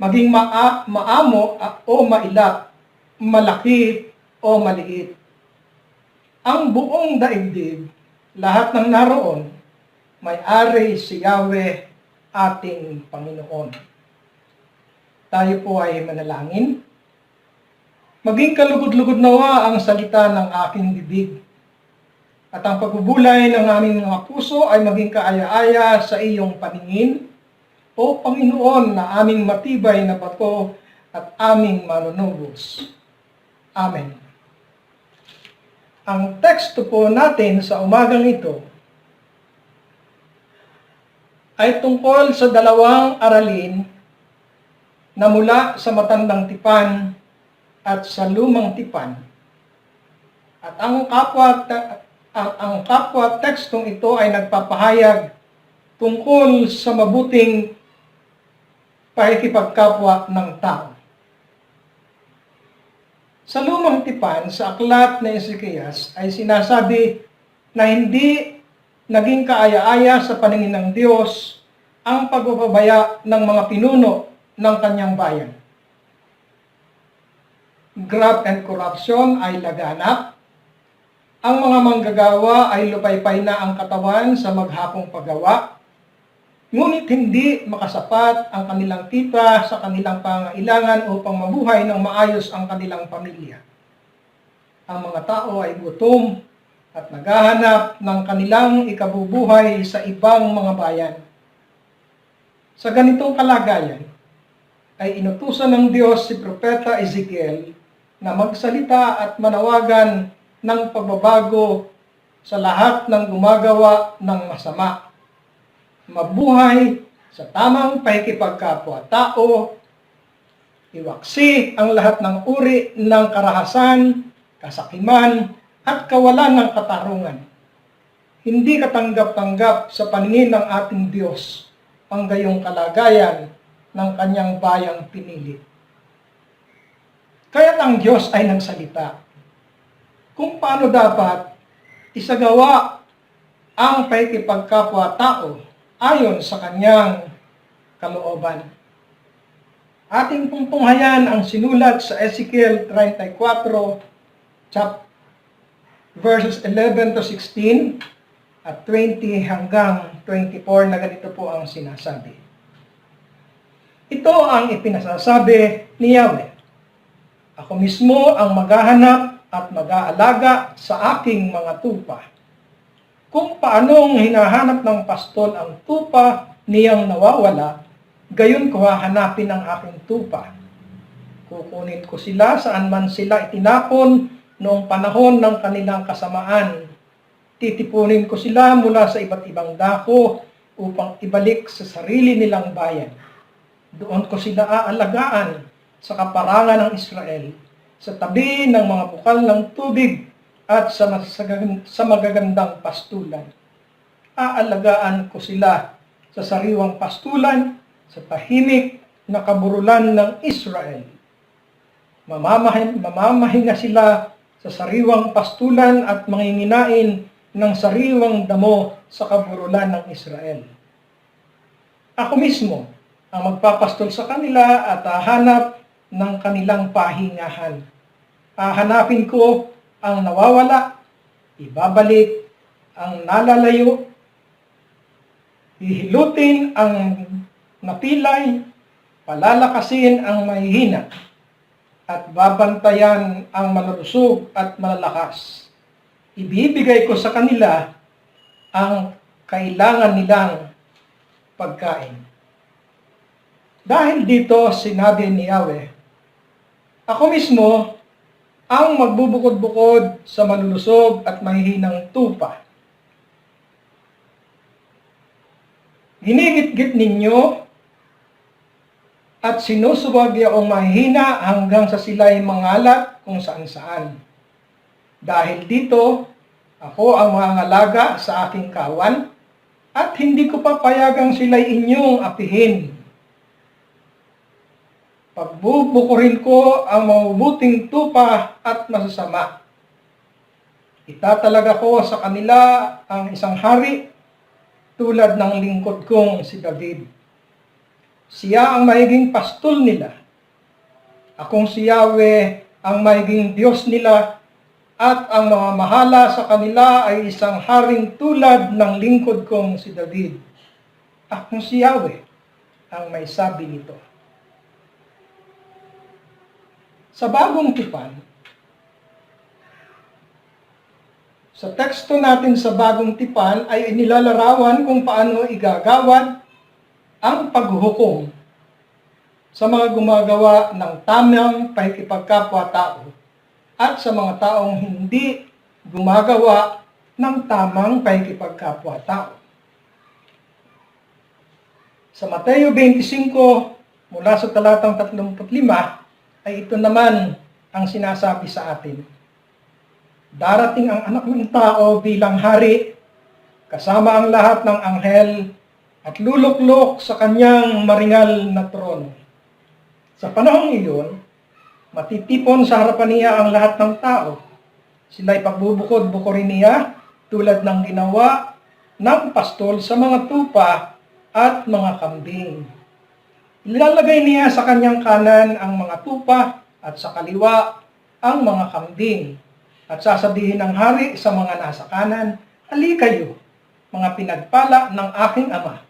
maging maamo o mailap, malaki o maliit. Ang buong daigdig, lahat ng naroon, may-ari si Yahweh, ating Panginoon. Tayo po ay manalangin. Maging kalugod-lugod nawa ang salita ng aking bibig. At ang pagbubulay ng aming mga puso ay maging kaaya-aya sa iyong paningin, O Panginoon na aming matibay na bato at aming manunubos. Amen. Ang teksto po natin sa umagang ito ay tungkol sa dalawang aralin na mula sa Matandang Tipan at sa Lumang Tipan. At ang kapwa tekstong ito ay nagpapahayag tungkol sa mabuting pakikipagkapwa ng tao. Sa Lumang Tipan, sa aklat na Ezekias, ay sinasabi na hindi naging kaaya-aya sa paningin ng Diyos ang pagbabaya ng mga pinuno ng kanyang bayan. Graft and corruption ay laganap. Ang mga manggagawa ay lupaypay na ang katawan sa maghapong paggawa. Ngunit hindi makasapat ang kanilang kita sa kanilang pangailangan upang mabuhay ng maayos ang kanilang pamilya. Ang mga tao ay gutom at naghahanap ng kanilang ikabubuhay sa ibang mga bayan. Sa ganitong kalagayan, ay inutusan ng Diyos si Propeta Ezekiel na magsalita at manawagan ng pagbabago sa lahat ng gumagawa ng masama. Mabuhay sa tamang pakikipagkapwa-tao, iwaksi ang lahat ng uri ng karahasan, kasakiman, at kawalan ng katarungan. Hindi katanggap-tanggap sa paningin ng ating Diyos ang gayong kalagayan ng kanyang bayang pinili. Kaya't ang Diyos ay nagsalita kung paano dapat isagawa ang pakikipagkapwa-tao ayon sa kanyang kalooban. Ating pungtunghayan ang sinulat sa Ezekiel 34, verses 11 to 16 at 20 hanggang 24 na ganito po ang sinasabi. Ito ang ipinasasabi ni Yahweh. Ako mismo ang maghahanap at mag-aalaga sa aking mga tupa. Kung paanong hinahanap ng pastol ang tupa niyang nawawala, gayon ko hahanapin ang aking tupa. Kukunin ko sila saan man sila itinapon noong panahon ng kanilang kasamaan. Titipunin ko sila mula sa iba't ibang dako upang ibalik sa sarili nilang bayan. Doon ko sila aalagaan sa kaparangan ng Israel, sa tabi ng mga bukal ng tubig at sa magagandang pastulan. Aalagaan ko sila sa sariwang pastulan, sa tahimik na kaburulan ng Israel. Mamamahinga sila sa sariwang pastulan at manginginain ng sariwang damo sa kaburulan ng Israel. Ako mismo ang magpapastol sa kanila at hahanap ng kanilang pahingahan. Hahanapin ko ang nawawala, ibabalik ang nalalayo, hihilutin ang napilay, palalakasin ang mahihina, at babantayan ang malulusog at malalakas. Ibibigay ko sa kanila ang kailangan nilang pagkain. Dahil dito, sinabi ni Yahweh, ako mismo ang magbubukod-bukod sa malulusog at mahihinang tupa. Ginigit-git ninyo at sinusubag yaong mahihina hanggang sa sila'y mangalat kung saan-saan. Dahil dito, ako ang mangangalaga sa aking kawan at hindi ko papayagang sila'y inyong apihin. Pagbubukurin ko ang mabubuting tupa at masasama. Itatalaga ko sa kanila ang isang hari tulad ng lingkod kong si David. Siya ang magiging pastol nila. Akong si Yahweh ang magiging Diyos nila at ang mamamahala sa kanila ay isang haring tulad ng lingkod kong si David. Akong si Yahweh ang may sabi nito. Sa bagong tipan, sa teksto natin sa bagong tipan ay inilalarawan kung paano igagawad ang paghuhukom sa mga gumagawa ng tamang pakikipagkapwa-tao at sa mga taong hindi gumagawa ng tamang pakikipagkapwa-tao. Sa Mateo 25, mula sa talatang 35, ay ito naman ang sinasabi sa atin. Darating ang anak ng tao bilang hari, kasama ang lahat ng anghel, at luluklok sa kanyang maringal na trono. Sa panahong iyon, matitipon sa harapan niya ang lahat ng tao. Sila'y pagbubukod-bukurin niya tulad ng ginawa ng pastol sa mga tupa at mga kambing. Ilalagay niya sa kanyang kanan ang mga tupa at sa kaliwa ang mga kambing. At sasabihin ng hari sa mga nasa kanan, halika kayo, mga pinagpala ng aking ama.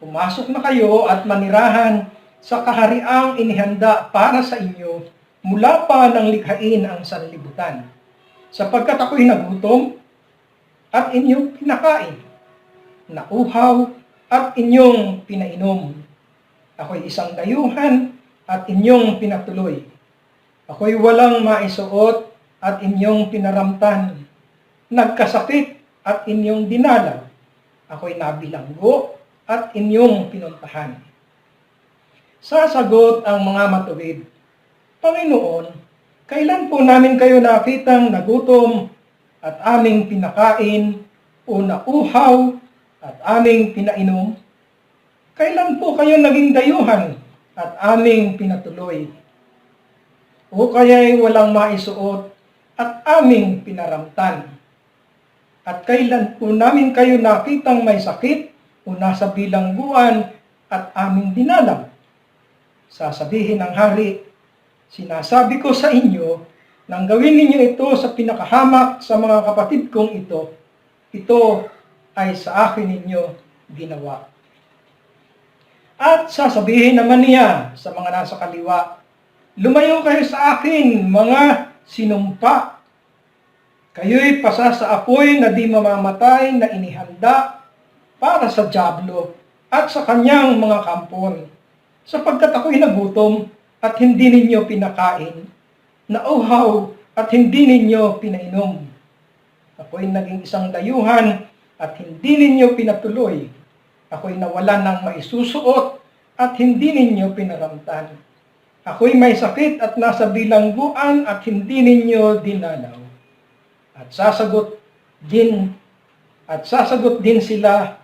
Pumasok na kayo at manirahan sa kahariang inihanda para sa inyo mula pa ng likhain ang sanlibutan. Sapagkat ako'y nagutom at inyong pinakain, nauhaw at inyong pinainom. Ako'y isang dayuhan at inyong pinatuloy. Ako'y walang maisuot at inyong pinaramtan. Nagkasakit at inyong dinalaw. Ako'y nabilanggo at inyong pinuntahan. Sasagot ang mga matuwid, Panginoon, kailan po namin kayo nakitang nagutom at aming pinakain o nauhaw at aming pinainom? Kailan po kayo naging dayuhan at aming pinatuloy? O kaya'y walang maisuot at aming pinaramtan? At kailan po namin kayo nakitang may sakit o nasa bilangguan at aming dinalaw? Sasabihin ng hari, sinasabi ko sa inyo, nang gawin ninyo ito sa pinakahamak sa mga kapatid kong ito ay sa akin ninyo ginawa. At sasabihin naman niya sa mga nasa kaliwa, lumayo kayo sa akin, mga sinumpa. Kayo'y pasa sa apoy na di mamamatay na inihanda para sa dyablo at sa kanyang mga kampon. Sapagkat ako'y nagutom at hindi ninyo pinakain, nauhaw at hindi ninyo pinainom. Ako'y naging isang dayuhan at hindi ninyo pinatuloy. Ako'y nawalan ng maisusuot at hindi ninyo pinaramtan. Ako'y may sakit at nasa bilangguan at hindi ninyo dinalaw. At sasagot din sila,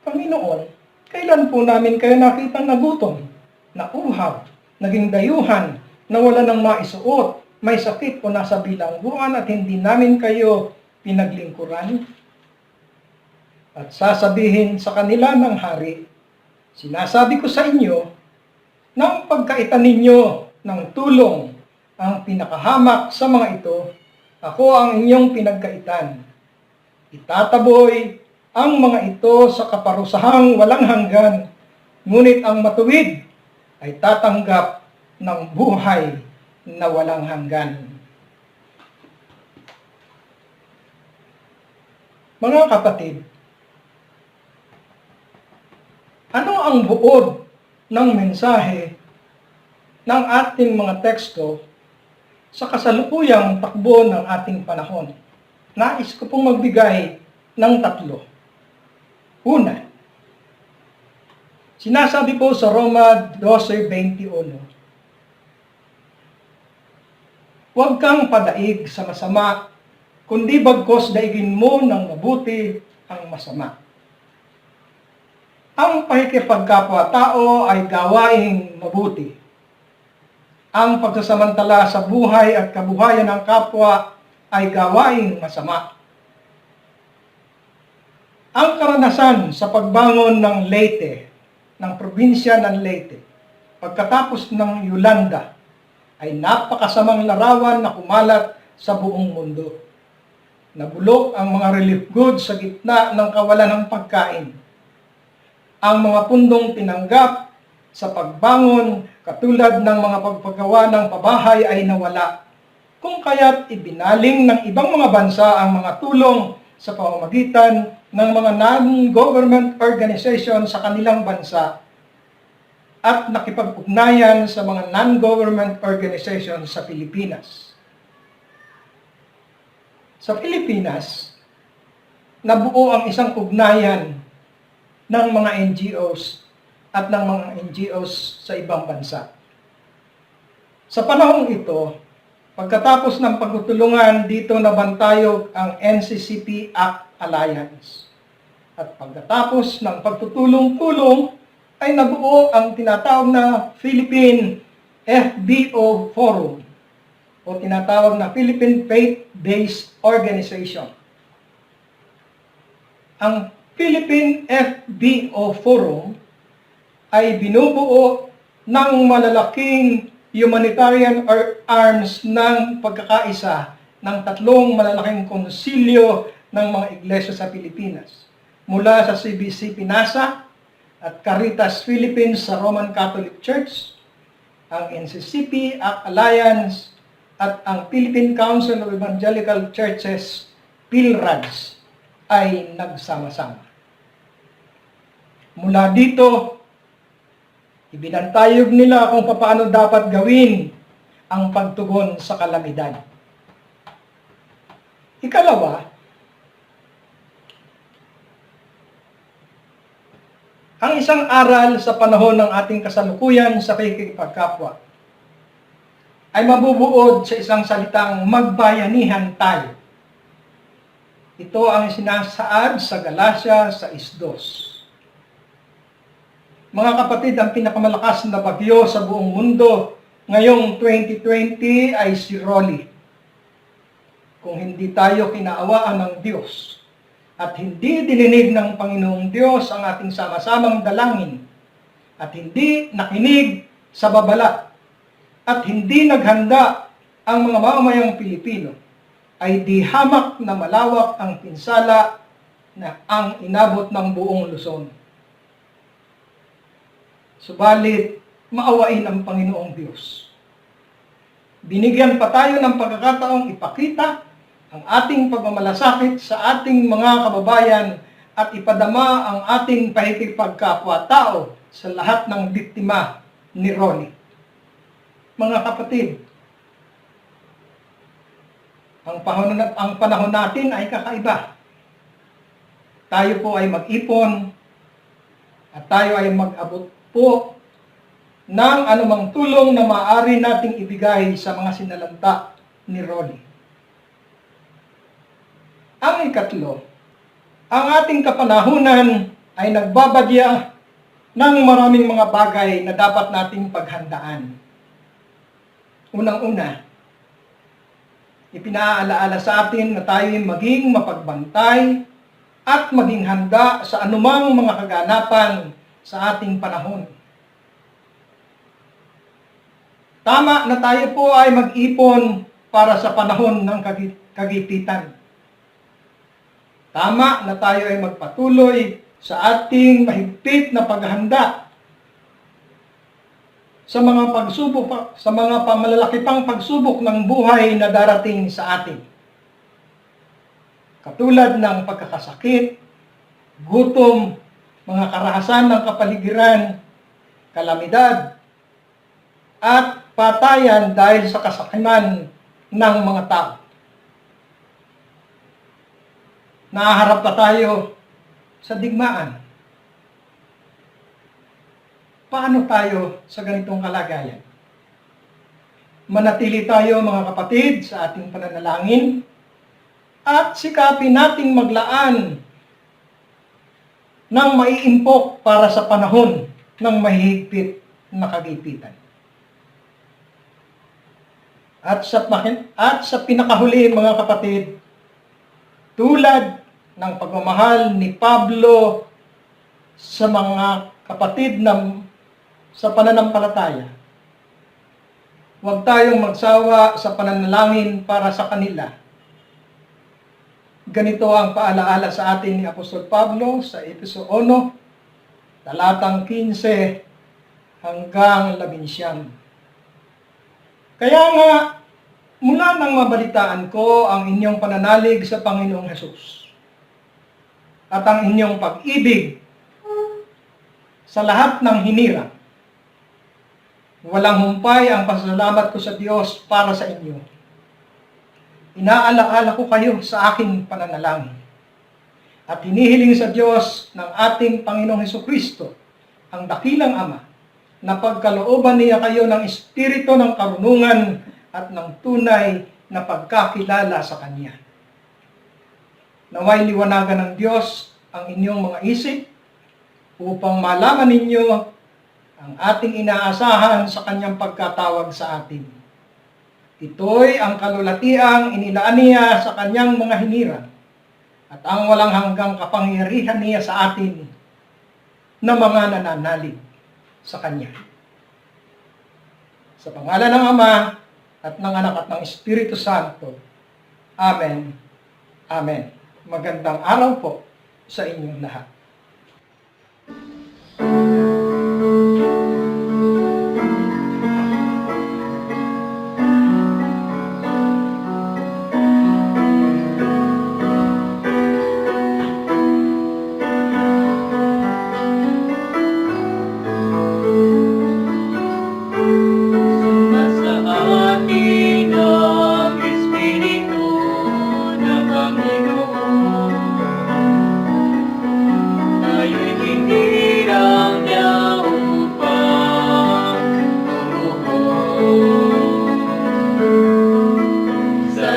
Panginoon, kailan po namin kayo nakitang nagutom, nauhaw, naging dayuhan, nawala ng maisuot, may sakit o nasa bilangguan at hindi namin kayo pinaglingkuran? At sasabihin sa kanila ng hari, sinasabi ko sa inyo, nang pagkaitan ninyo ng tulong ang pinakahamak sa mga ito, ako ang inyong pinagkaitan. Itataboy ang mga ito sa kaparusahang walang hanggan, ngunit ang matuwid ay tatanggap ng buhay na walang hanggan. Mga kapatid, ano ang buod ng mensahe ng ating mga teksto sa kasalukuyang takbo ng ating panahon? Nais ko pong magbigay ng 3. Una, sinasabi po sa Roma 12:21, huwag kang padaig sa masama, kundi bagkos daigin mo ng mabuti ang masama. Ang pakikipagkapwa-tao ay gawaing mabuti. Ang pagsasamantala sa buhay at kabuhayan ng kapwa ay gawaing masama. Ang karanasan sa pagbangon ng Leyte, ng probinsya ng Leyte, pagkatapos ng Yolanda, ay napakasamang larawan na kumalat sa buong mundo. Nabulok ang mga relief goods sa gitna ng kawalan ng pagkain. Ang mga pundong tinanggap sa pagbangon katulad ng mga pagpagawa ng pabahay ay nawala. Kung kaya't ibinaling ng ibang mga bansa ang mga tulong sa pamamagitan ng mga non-government organization sa kanilang bansa at nakipag-ugnayan sa mga non-government organization sa Pilipinas. Sa Pilipinas, nabuo ang isang ugnayan ng mga NGOs at ng mga NGOs sa ibang bansa. Sa panahong ito, pagkatapos ng pagtutulungan, dito nabantayog ang NCCP Act Alliance. At pagkatapos ng pagtutulong-tulong, ay nabuo ang tinatawag na Philippine FBO Forum o tinatawag na Philippine Faith-Based Organization. Ang Philippine FBO Forum ay binubuo ng malalaking humanitarian arms ng pagkakaisa ng 3 malalaking konsilyo ng mga iglesia sa Pilipinas. Mula sa CBC Pinasa at Caritas Philippines sa Roman Catholic Church, ang NCCP Act Alliance at ang Philippine Council of Evangelical Churches, PhilRADS, ay nagsama-sama. Mula dito, ibinantayog nila kung paano dapat gawin ang pagtugon sa kalamidad. Ikalawa, ang isang aral sa panahon ng ating kasalukuyan sa pakikipagkapwa ay mabubuod sa isang salitang magbayanihan tayo. Ito ang sinasaad sa Galacia 6:2. Mga kapatid, ang pinakamalakas na bagyo sa buong mundo ngayong 2020 ay si Rolly. Kung hindi tayo kinaawaan ng Diyos at hindi dininig ng Panginoong Diyos ang ating sama-samang dalangin at hindi nakinig sa babala at hindi naghanda ang mga mamamayang Pilipino, ay di hamak na malawak ang pinsala na ang inabot ng buong Luzon. Subalit, maawain ang Panginoong Diyos. Binigyan pa tayo ng pagkakataong ipakita ang ating pagmamalasakit sa ating mga kababayan at ipadama ang ating pakikipagkapwa-tao sa lahat ng biktima ni Ronnie. Mga kapatid, ang panahon natin ay kakaiba. Tayo po ay mag-ipon at tayo ay mag-abot po ng anumang tulong na maaari nating ibigay sa mga sinalanta ni Ronnie. Ang ikatlo, ang ating kapanahunan ay nagbabadya ng maraming mga bagay na dapat nating paghandaan. Unang-una, Ipinaalaala sa atin na tayo maging mapagbantay at maging handa sa anumang mga kaganapan sa ating panahon. Tama na tayo po ay mag-ipon para sa panahon ng kagipitan. Tama na tayo ay magpatuloy sa ating mahigpit na paghahanda sa mga pagsubok, sa mga malalaki pang pagsubok ng buhay na darating sa atin. Katulad ng pagkakasakit, gutom, mga karahasan ng kapaligiran, kalamidad, at patayan dahil sa kasakiman ng mga tao. Nahaharap pa tayo sa digmaan. Paano tayo sa ganitong kalagayan? Manatili tayo mga kapatid sa ating pananalangin at sikapin nating maglaan ng maiimpok para sa panahon ng mahihigpit na kagipitan. At sa pinakahuli mga kapatid, tulad ng pagmamahal ni Pablo sa mga kapatid sa pananampalataya, huwag tayong magsawa sa pananalangin para sa kanila. Ganito ang paalaala sa atin ni Apostol Pablo sa Efeso 1, talatang 15 hanggang 19. Kaya nga, mula nang mabalitaan ko ang inyong pananalig sa Panginoong Hesus at ang inyong pag-ibig sa lahat ng hinirang, walang humpay ang pasasalamat ko sa Diyos para sa inyo. Inaalaala ko kayo sa aking pananalangin at hinihiling sa Diyos ng ating Panginoong Hesukristo, ang dakilang Ama, na pagkalooban niya kayo ng espiritu ng karunungan at ng tunay na pagkakilala sa Kanya. Naway liwanagan ng Diyos ang inyong mga isip upang malaman ninyo ang ating inaasahan sa Kanyang pagkatawag sa atin. Ito'y ang kalulatiang inilaan niya sa Kanyang mga hinirang at ang walang hanggang kapangyarihan niya sa atin na mga nananalig sa Kanya. Sa pangalan ng Ama at ng Anak at ng Espiritu Santo. Amen. Amen. Magandang araw po sa inyong lahat. Sa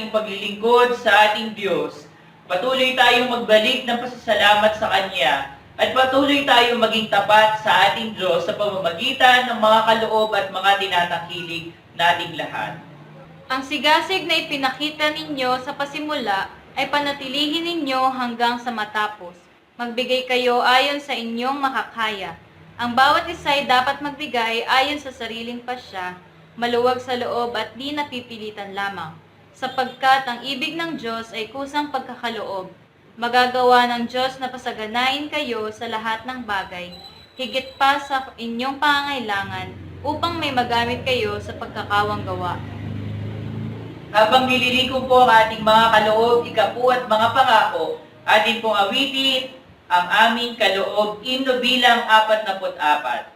ating paglilingkod sa ating Diyos, patuloy tayong magbalik ng pasasalamat sa Kanya at patuloy tayong maging tapat sa ating Diyos sa pamamagitan ng mga kaloob at mga tinatangkilik nating lahat. Ang sigasig na ipinakita ninyo sa pasimula ay panatilihin ninyo hanggang sa matapos. Magbigay kayo ayon sa inyong makakaya. Ang bawat isa ay dapat magbigay ayon sa sariling pasya, maluwag sa loob at di napipilitan lamang, sapagkat ang ibig ng Diyos ay kusang pagkakaloob. Magagawa ng Diyos na pasaganain kayo sa lahat ng bagay, higit pa sa inyong pangangailangan, upang may magamit kayo sa pagkakawang gawa. Habang nililiko po ang ating mga kaloob, ikapu at mga pangako, atin pong awitin ang aming kaloob, himno bilang 44.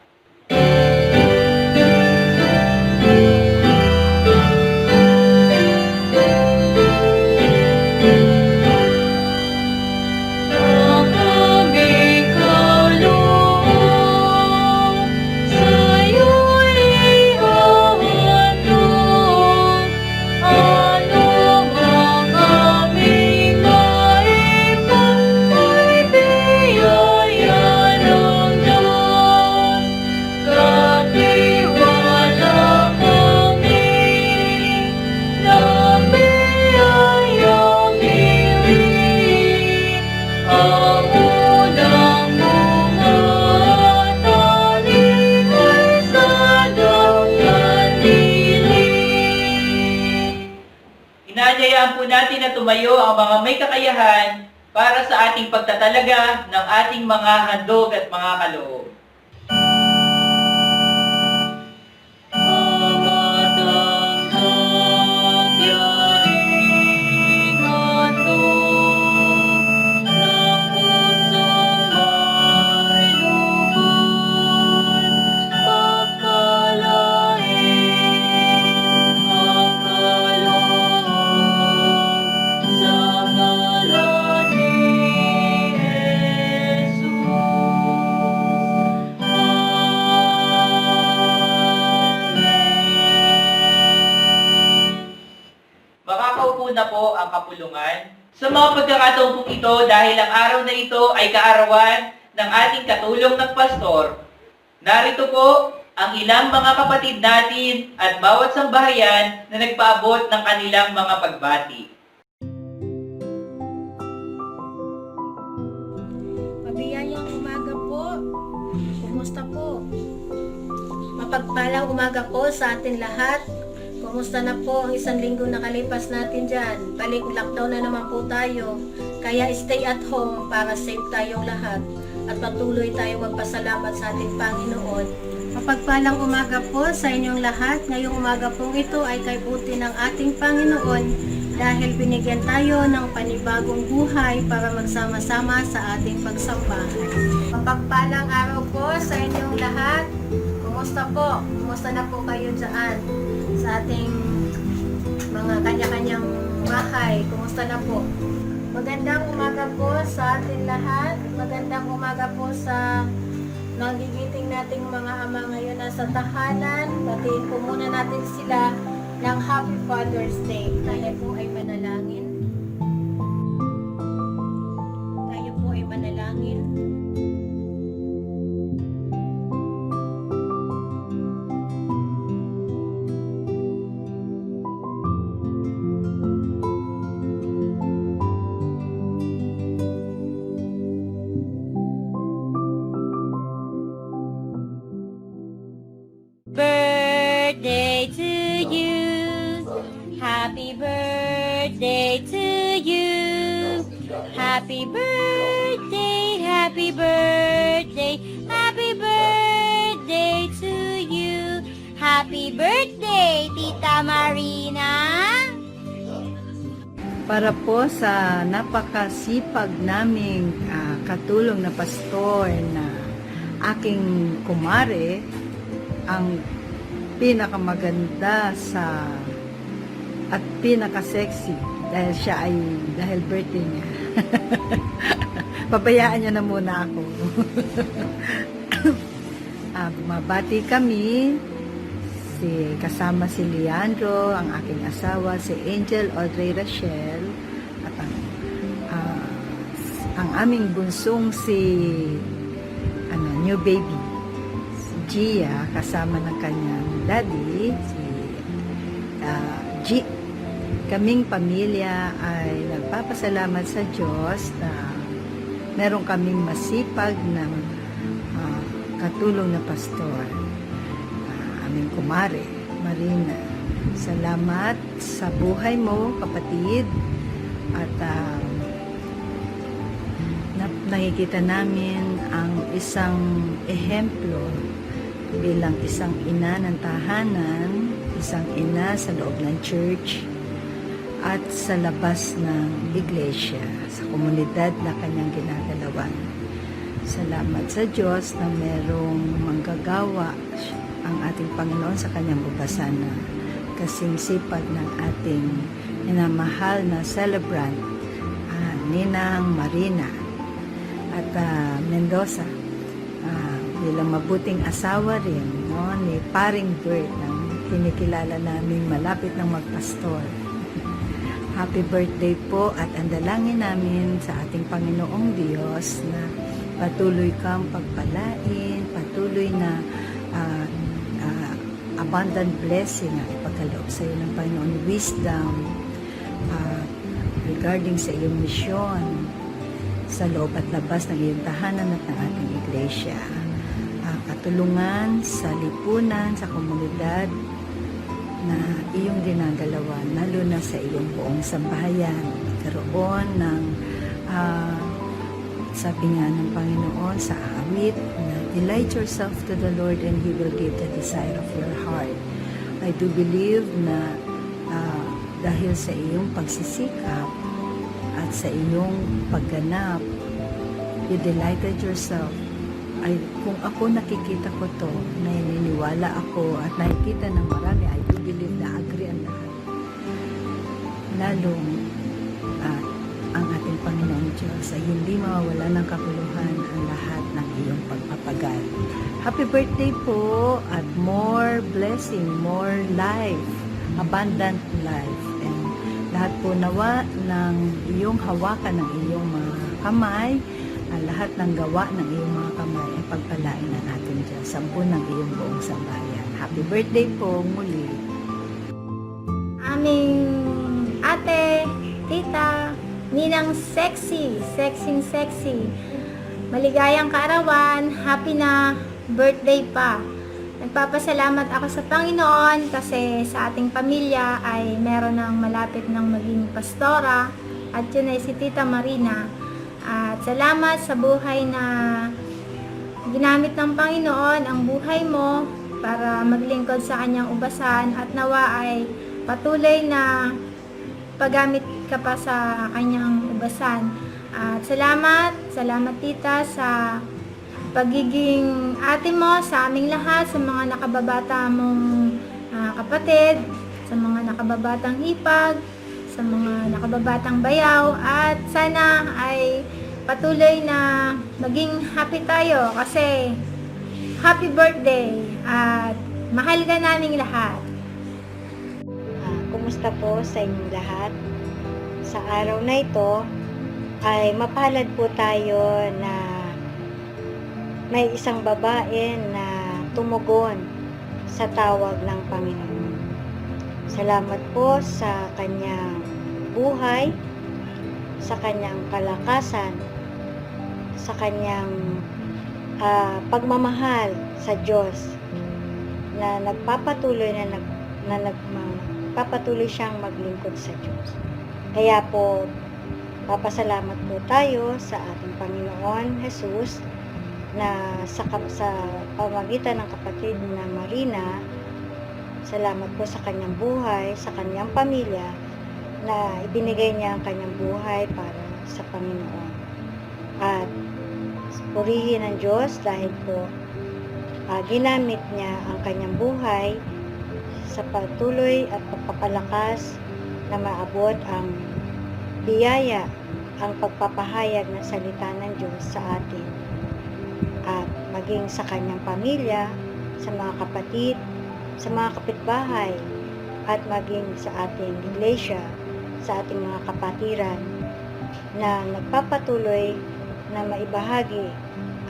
Inaanyayaan po natin na tumayo ang mga may kakayahan para sa ating pagtatalaga ng ating mga handog at mga kaloob. Makakaupo na po ang kapulungan. Sa mga pagkakataon pong ito, dahil ang araw na ito ay kaarawan ng ating katulong ng pastor, narito po ang ilang mga kapatid natin at bawat sambahayan na nagpaabot ng kanilang mga pagbati. Mabiyayang umaga po. Kumusta po? Mapagpalang umaga po sa atin lahat. Kumusta na po ang isang linggo nakalipas natin dyan? Balik lockdown na naman po tayo. Kaya stay at home para safe tayong lahat. At patuloy tayong magpasalamat sa ating Panginoon. Mapagpalang umaga po sa inyong lahat. Ngayong umaga pong ito ay kay buti ng ating Panginoon dahil binigyan tayo ng panibagong buhay para magsama-sama sa ating pagsambahay. Mapagpalang araw po sa inyong lahat. Kumusta po? Kumusta na po kayo dyan sa ating mga kanya-kanyang bahay? Kumusta na po? Magandang umaga po sa ating lahat. Magandang umaga po sa magigiting nating mga ama ngayon nasa tahanan. Batiin po muna natin sila ng Happy Father's Day. Tayo po ay manalangin. Tayo po ay manalangin. Birthday to you. Happy birthday to you. Happy birthday, happy birthday, happy birthday to you. Happy birthday, Tita Marina. Para po sa napakasipag naming katulong na pastor na aking kumare, ang pinakamaganda at pinaka-sexy dahil siya ay dahil birthday niya. Pabayaan niya na muna ako. Mabati kami kasama si Leandro, ang aking asawa, si Angel Audrey Rachel, at ang aming bunsong si new baby, si Gia, kasama ng kanyang daddy, si G. Kaming pamilya ay nagpapasalamat sa Diyos na meron kaming masipag na katulong na pastor. Aming kumare, Marina. Salamat sa buhay mo, kapatid. At nakikita namin ang isang ehemplo bilang isang ina ng tahanan, isang ina sa loob ng church, at sa labas ng iglesia, sa komunidad na kanyang ginagalawan. Salamat sa Diyos na merong manggagawa ang ating Panginoon sa kanyang ubasan na kasing sipag ng ating minamahal na celebrant, Ninang Marina at Mendoza, bilang mabuting asawa rin ni Paring Bert na kinikilala naming malapit ng magpastor. Happy birthday po at ang dalangin namin sa ating Panginoong Diyos na patuloy kang pagpalain, patuloy na abundant blessing ang ipagkaloob sa iyo ng Panginoon, wisdom regarding sa iyong misyon sa loob at labas ng iyong tahanan at ng ating iglesia. Katulungan sa lipunan, sa komunidad na iyong ginagalawan, lalo na sa iyong buong sambahayan. Karoon ng sabi nga ng Panginoon sa awit na delight yourself to the Lord and He will give the desire of your heart. I do believe na dahil sa iyong pagsisikap at sa iyong pagganap, you delighted yourself. Ay, kung ako nakikita ko to, naniniwala ako at nakikita ng marami, I do believe na agree ang lahat. Lalong ang ating Panginoon Diyos ay hindi mawawala ng kapuluhan ang lahat ng iyong pagpapagal. Happy birthday po at more blessing, more life, abundant life. And lahat po nawa ng iyong hawakan ng iyong mga kamay, ang lahat ng gawa ng iyong mga kamay ay pagpalain ng ating Diyos. Sampu ng iyong buong sambahayan. Happy birthday po muli. Aming ate, tita, Ninang sexy. Maligayang kaarawan, happy na birthday pa. Nagpapasalamat ako sa Panginoon kasi sa ating pamilya ay meron ng malapit ng maging pastora at yun ay si Tita Marina. At salamat sa buhay na ginamit ng Panginoon ang buhay mo para maglingkod sa kanyang ubasan at nawa ay patuloy na paggamit ka pa sa kanyang ubasan. At salamat tita sa pagiging ate mo sa aming lahat, sa mga nakababata mong kapatid, sa mga nakababatang hipag, sa mga nakababatang bayaw, at sana ay patuloy na maging happy tayo kasi happy birthday at mahal ka naming lahat. Kumusta po sa inyong lahat? Sa araw na ito ay mapalad po tayo na may isang babae na tumugon sa tawag ng Panginoon. Salamat po sa kanyang buhay, sa kanyang kalakasan, sa kanyang pagmamahal sa Diyos na nagpapatuloy papatuloy siyang maglingkod sa Diyos. Kaya po, papasalamat po tayo sa ating Panginoon Jesus na sa pamagitan ng kapatid na Marina, salamat po sa kanyang buhay, sa kanyang pamilya, na ibinigay niya ang kanyang buhay para sa Panginoon. At purihin ang Diyos dahil po ginamit niya ang kanyang buhay sa patuloy at pagpapalakas na maabot ang biyaya, ang pagpapahayag ng salita ng Diyos sa atin at maging sa kanyang pamilya, sa mga kapatid sa mga kapitbahay, at maging sa ating iglesia, sa ating mga kapatiran na nagpapatuloy na maibahagi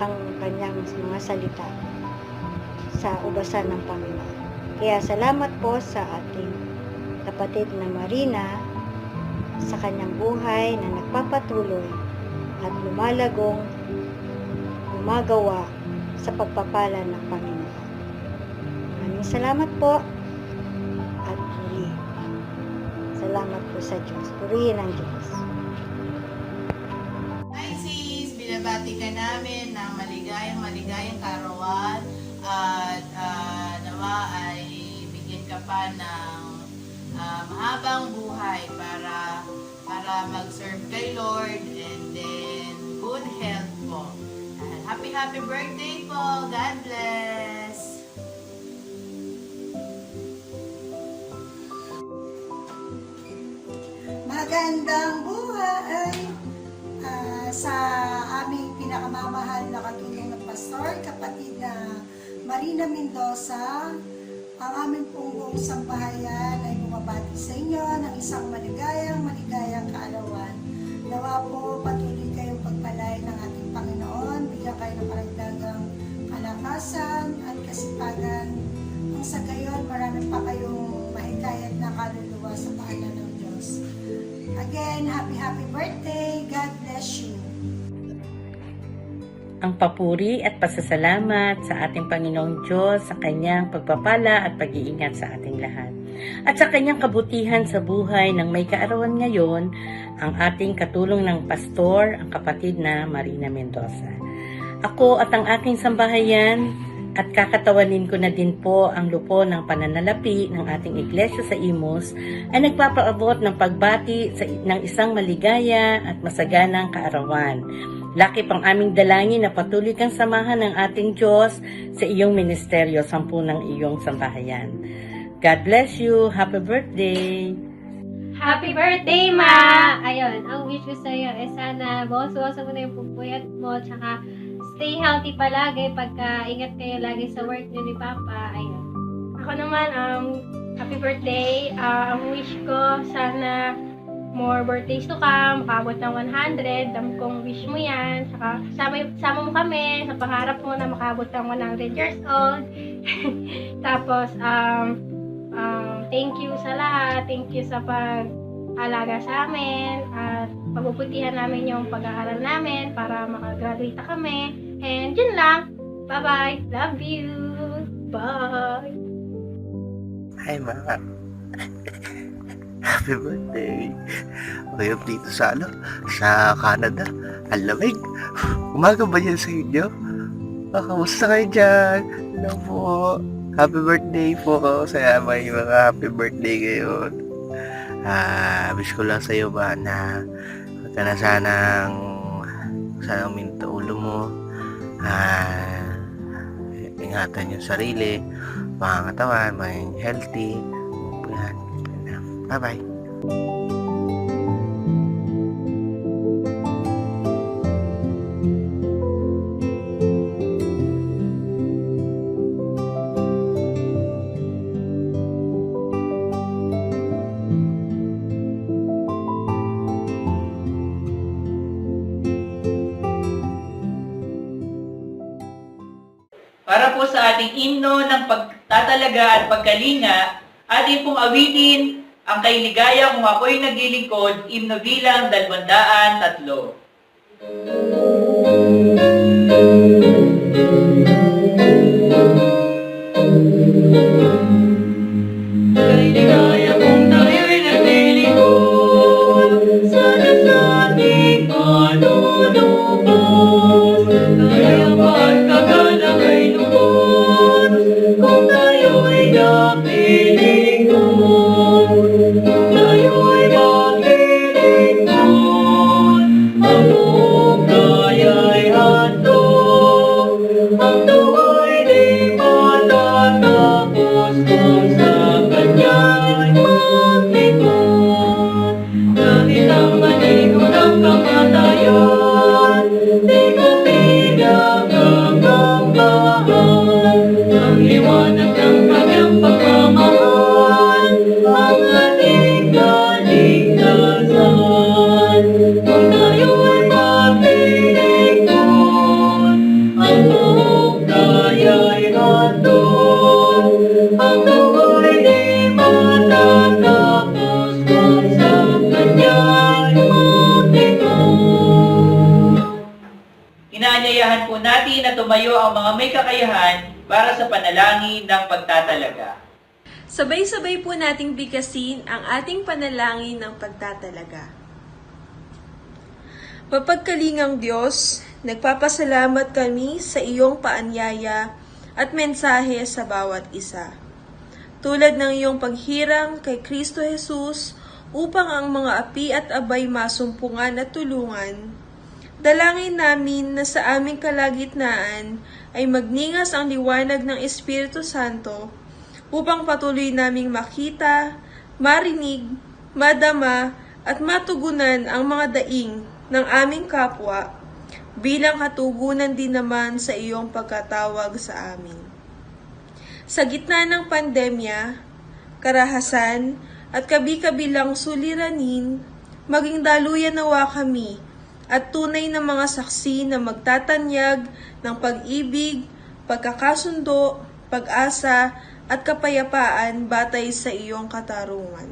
ang kanyang mga salita sa ubasan ng Panginoon. Kaya salamat po sa ating kapatid na Marina sa kanyang buhay na nagpapatuloy at lumalagong gumagawa sa pagpapala ng Panginoon. Maraming salamat po at muli. Salamat po sa Diyos. Purihin ang Diyos. Hi sis! Binabati ka namin ng maligayang karawan at nawa ay bigyan ka pa ng mahabang buhay para mag-serve kay Lord, and then good health po. And happy birthday po! God bless! Magandang buhay sa aming pinakamamahal na katulong ng pastor, kapatid na Marina Mendoza. Ang aming pong buong sambahayan ay bumabati sa inyo ng isang maligayang kaalawan. Nawa po patuloy kayong pagpalain ng ating Panginoon, bigyan kayo ng karagdagang kalakasan at kasipagan. Kung sa gayon, marami pa kayong mahikayat na kaluluwa sa paanan ng Diyos. Again, happy birthday. God bless you. Ang papuri at pasasalamat sa ating Panginoong Diyos sa kanyang pagpapala at pag-iingat sa ating lahat. At sa kanyang kabutihan sa buhay ng may kaarawan ngayon, ang ating katulong ng pastor, ang kapatid na Marina Mendoza. Ako at ang aking sambahayan at kakatawanin ko na din po ang lupo ng pananalapi ng ating iglesia sa Imus ay nagpapaabot ng pagbati ng isang maligaya at masaganang kaarawan. Laki pang aming dalangin na patuloy kang samahan ng ating Diyos sa iyong ministeryo, sampu ng iyong sambahayan. God bless you. Happy birthday! Happy birthday, Ma! Ayun, ang wish ko sa'yo is sana bawas-bawasan mo na yung pupuyat mo, tsaka stay healthy palagi, ingat kayo lagi sa work niyo ni Papa. Ayun. Ako naman, happy birthday. Ang wish ko, sana more birthdays to come, makabot ng 100. Dam kong wish mo yan. Saka sama mo kami sa pangarap mo na makabot ng 100 years old. Tapos, thank you sa lahat. Thank you sa pag-alaga sa amin. At pagpuputihan namin yung pag-aaral namin para makagraduate na kami. And yun lang. Bye-bye. Love you. Bye. Hi, Mama. Happy birthday. Ngayon dito sa Canada. Ang lamig. Umaga ba yan sa inyo? Kamusta kayo dyan? Hello po. Happy birthday po sa may mga happy birthday ngayon. Wish ko lang sa'yo ba na huwag ka na sanang minta ulo mo. Ingatan yung sarili, mga katawan, maging healthy. Yan. Bye-bye. Para po sa ating himno ng pagtatalaga at pagkalinga, atin pong awitin ang kay ligaya kung ako'y naglilingkod, himno bilang 203. Kay ligaya kung tayo'y naglilingkod, sana sa ating panunubos, kayapan kagalang ay lubos, kung tayo'y naglilingkod, kung tayo'y maglilingkod, ang buong kaya'y handog. tumayo ang mga may kakayahan para sa panalangin ng pagtatalaga. Sabay-sabay po nating bigkasin ang ating panalangin ng pagtatalaga. Mapagkalingang Diyos, nagpapasalamat kami sa iyong paanyaya at mensahe sa bawat isa. Tulad ng iyong paghirang kay Kristo Jesus upang ang mga api at abay masumpungan at tulungan, dalangin namin na sa aming kalagitnaan ay magningas ang liwanag ng Espiritu Santo upang patuloy naming makita, marinig, madama at matugunan ang mga daing ng aming kapwa bilang katugunan din naman sa iyong pagkatawag sa amin. Sa gitna ng pandemya, karahasan at kabi-kabilang suliranin, maging daluyan nawa kami at tunay na mga saksi na magtatanyag ng pag-ibig, pagkakasundo, pag-asa at kapayapaan batay sa iyong katarungan.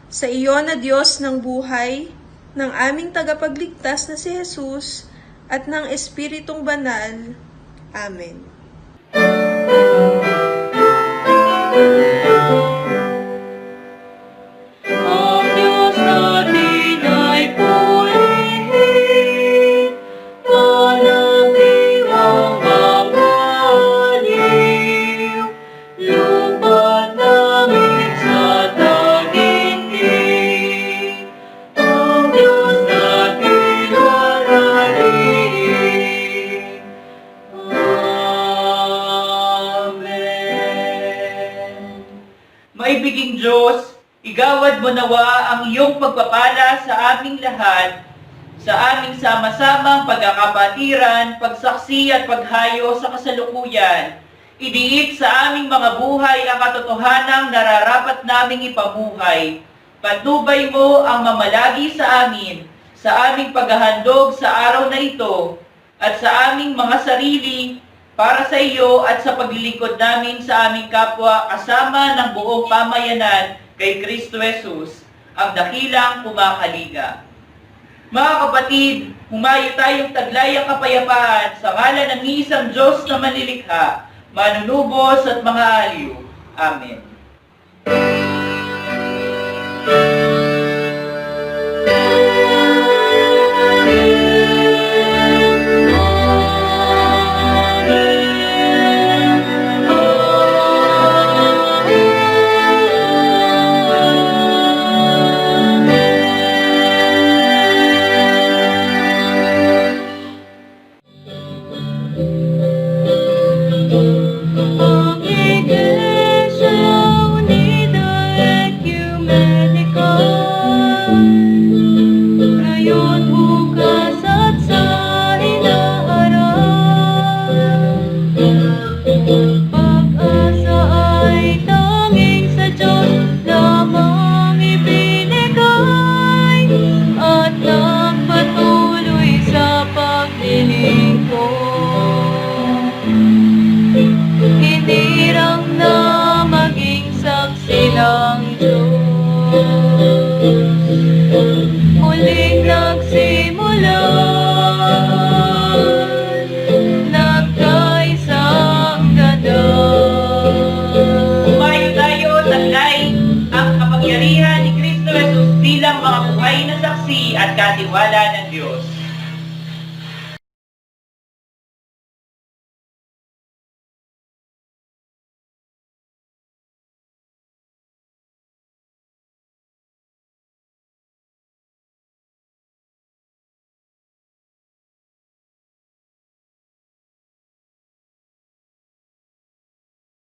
Sa iyo na Diyos ng buhay, ng aming tagapagligtas na si Jesus at ng Espiritong Banal. Amen. Ang Diyos natin ay purihin, panagdiwang mangaliw, lupa't langit sa daigdig. Ang Diyos natin manalangin. Amen. Maibiging Diyos, igawad mo nawa ang iyong pagpapala sa aming lahat, sa aming sama-samang pagkakapatiran, pagsaksi at paghayo sa kasalukuyan. Idiit sa aming mga buhay ang katotohanang nararapat naming ipamuhay. Patnubay mo ang mamalagi sa amin, sa aming paghahandog sa araw na ito, at sa aming mga sarili, para sa iyo at sa paglilingkod namin sa aming kapwa kasama ng buong pamayanan kay Kristo Jesus, ang dakilang pumakaliga. Mga kapatid, humayo tayong taglay ang kapayapaan sa ngalan ng iisang Diyos na manlilikha, manunubos at mga aliw. Amen. Ang Iglesia Unida Ecumenical, ngayon, bukas at sa hinaharap, pag-asa ay tanging sa Diyos lamang ibinigay at nagpatuloy sa paglilingkod. Hinirang na maging saksi ng Diyos, muling nagsimulan, nagkaisang ganap. Humayo tayo, taglay ang kapangyarihan ni Kristo Jesus bilang mga buhay na saksi at katiwala ng Diyos.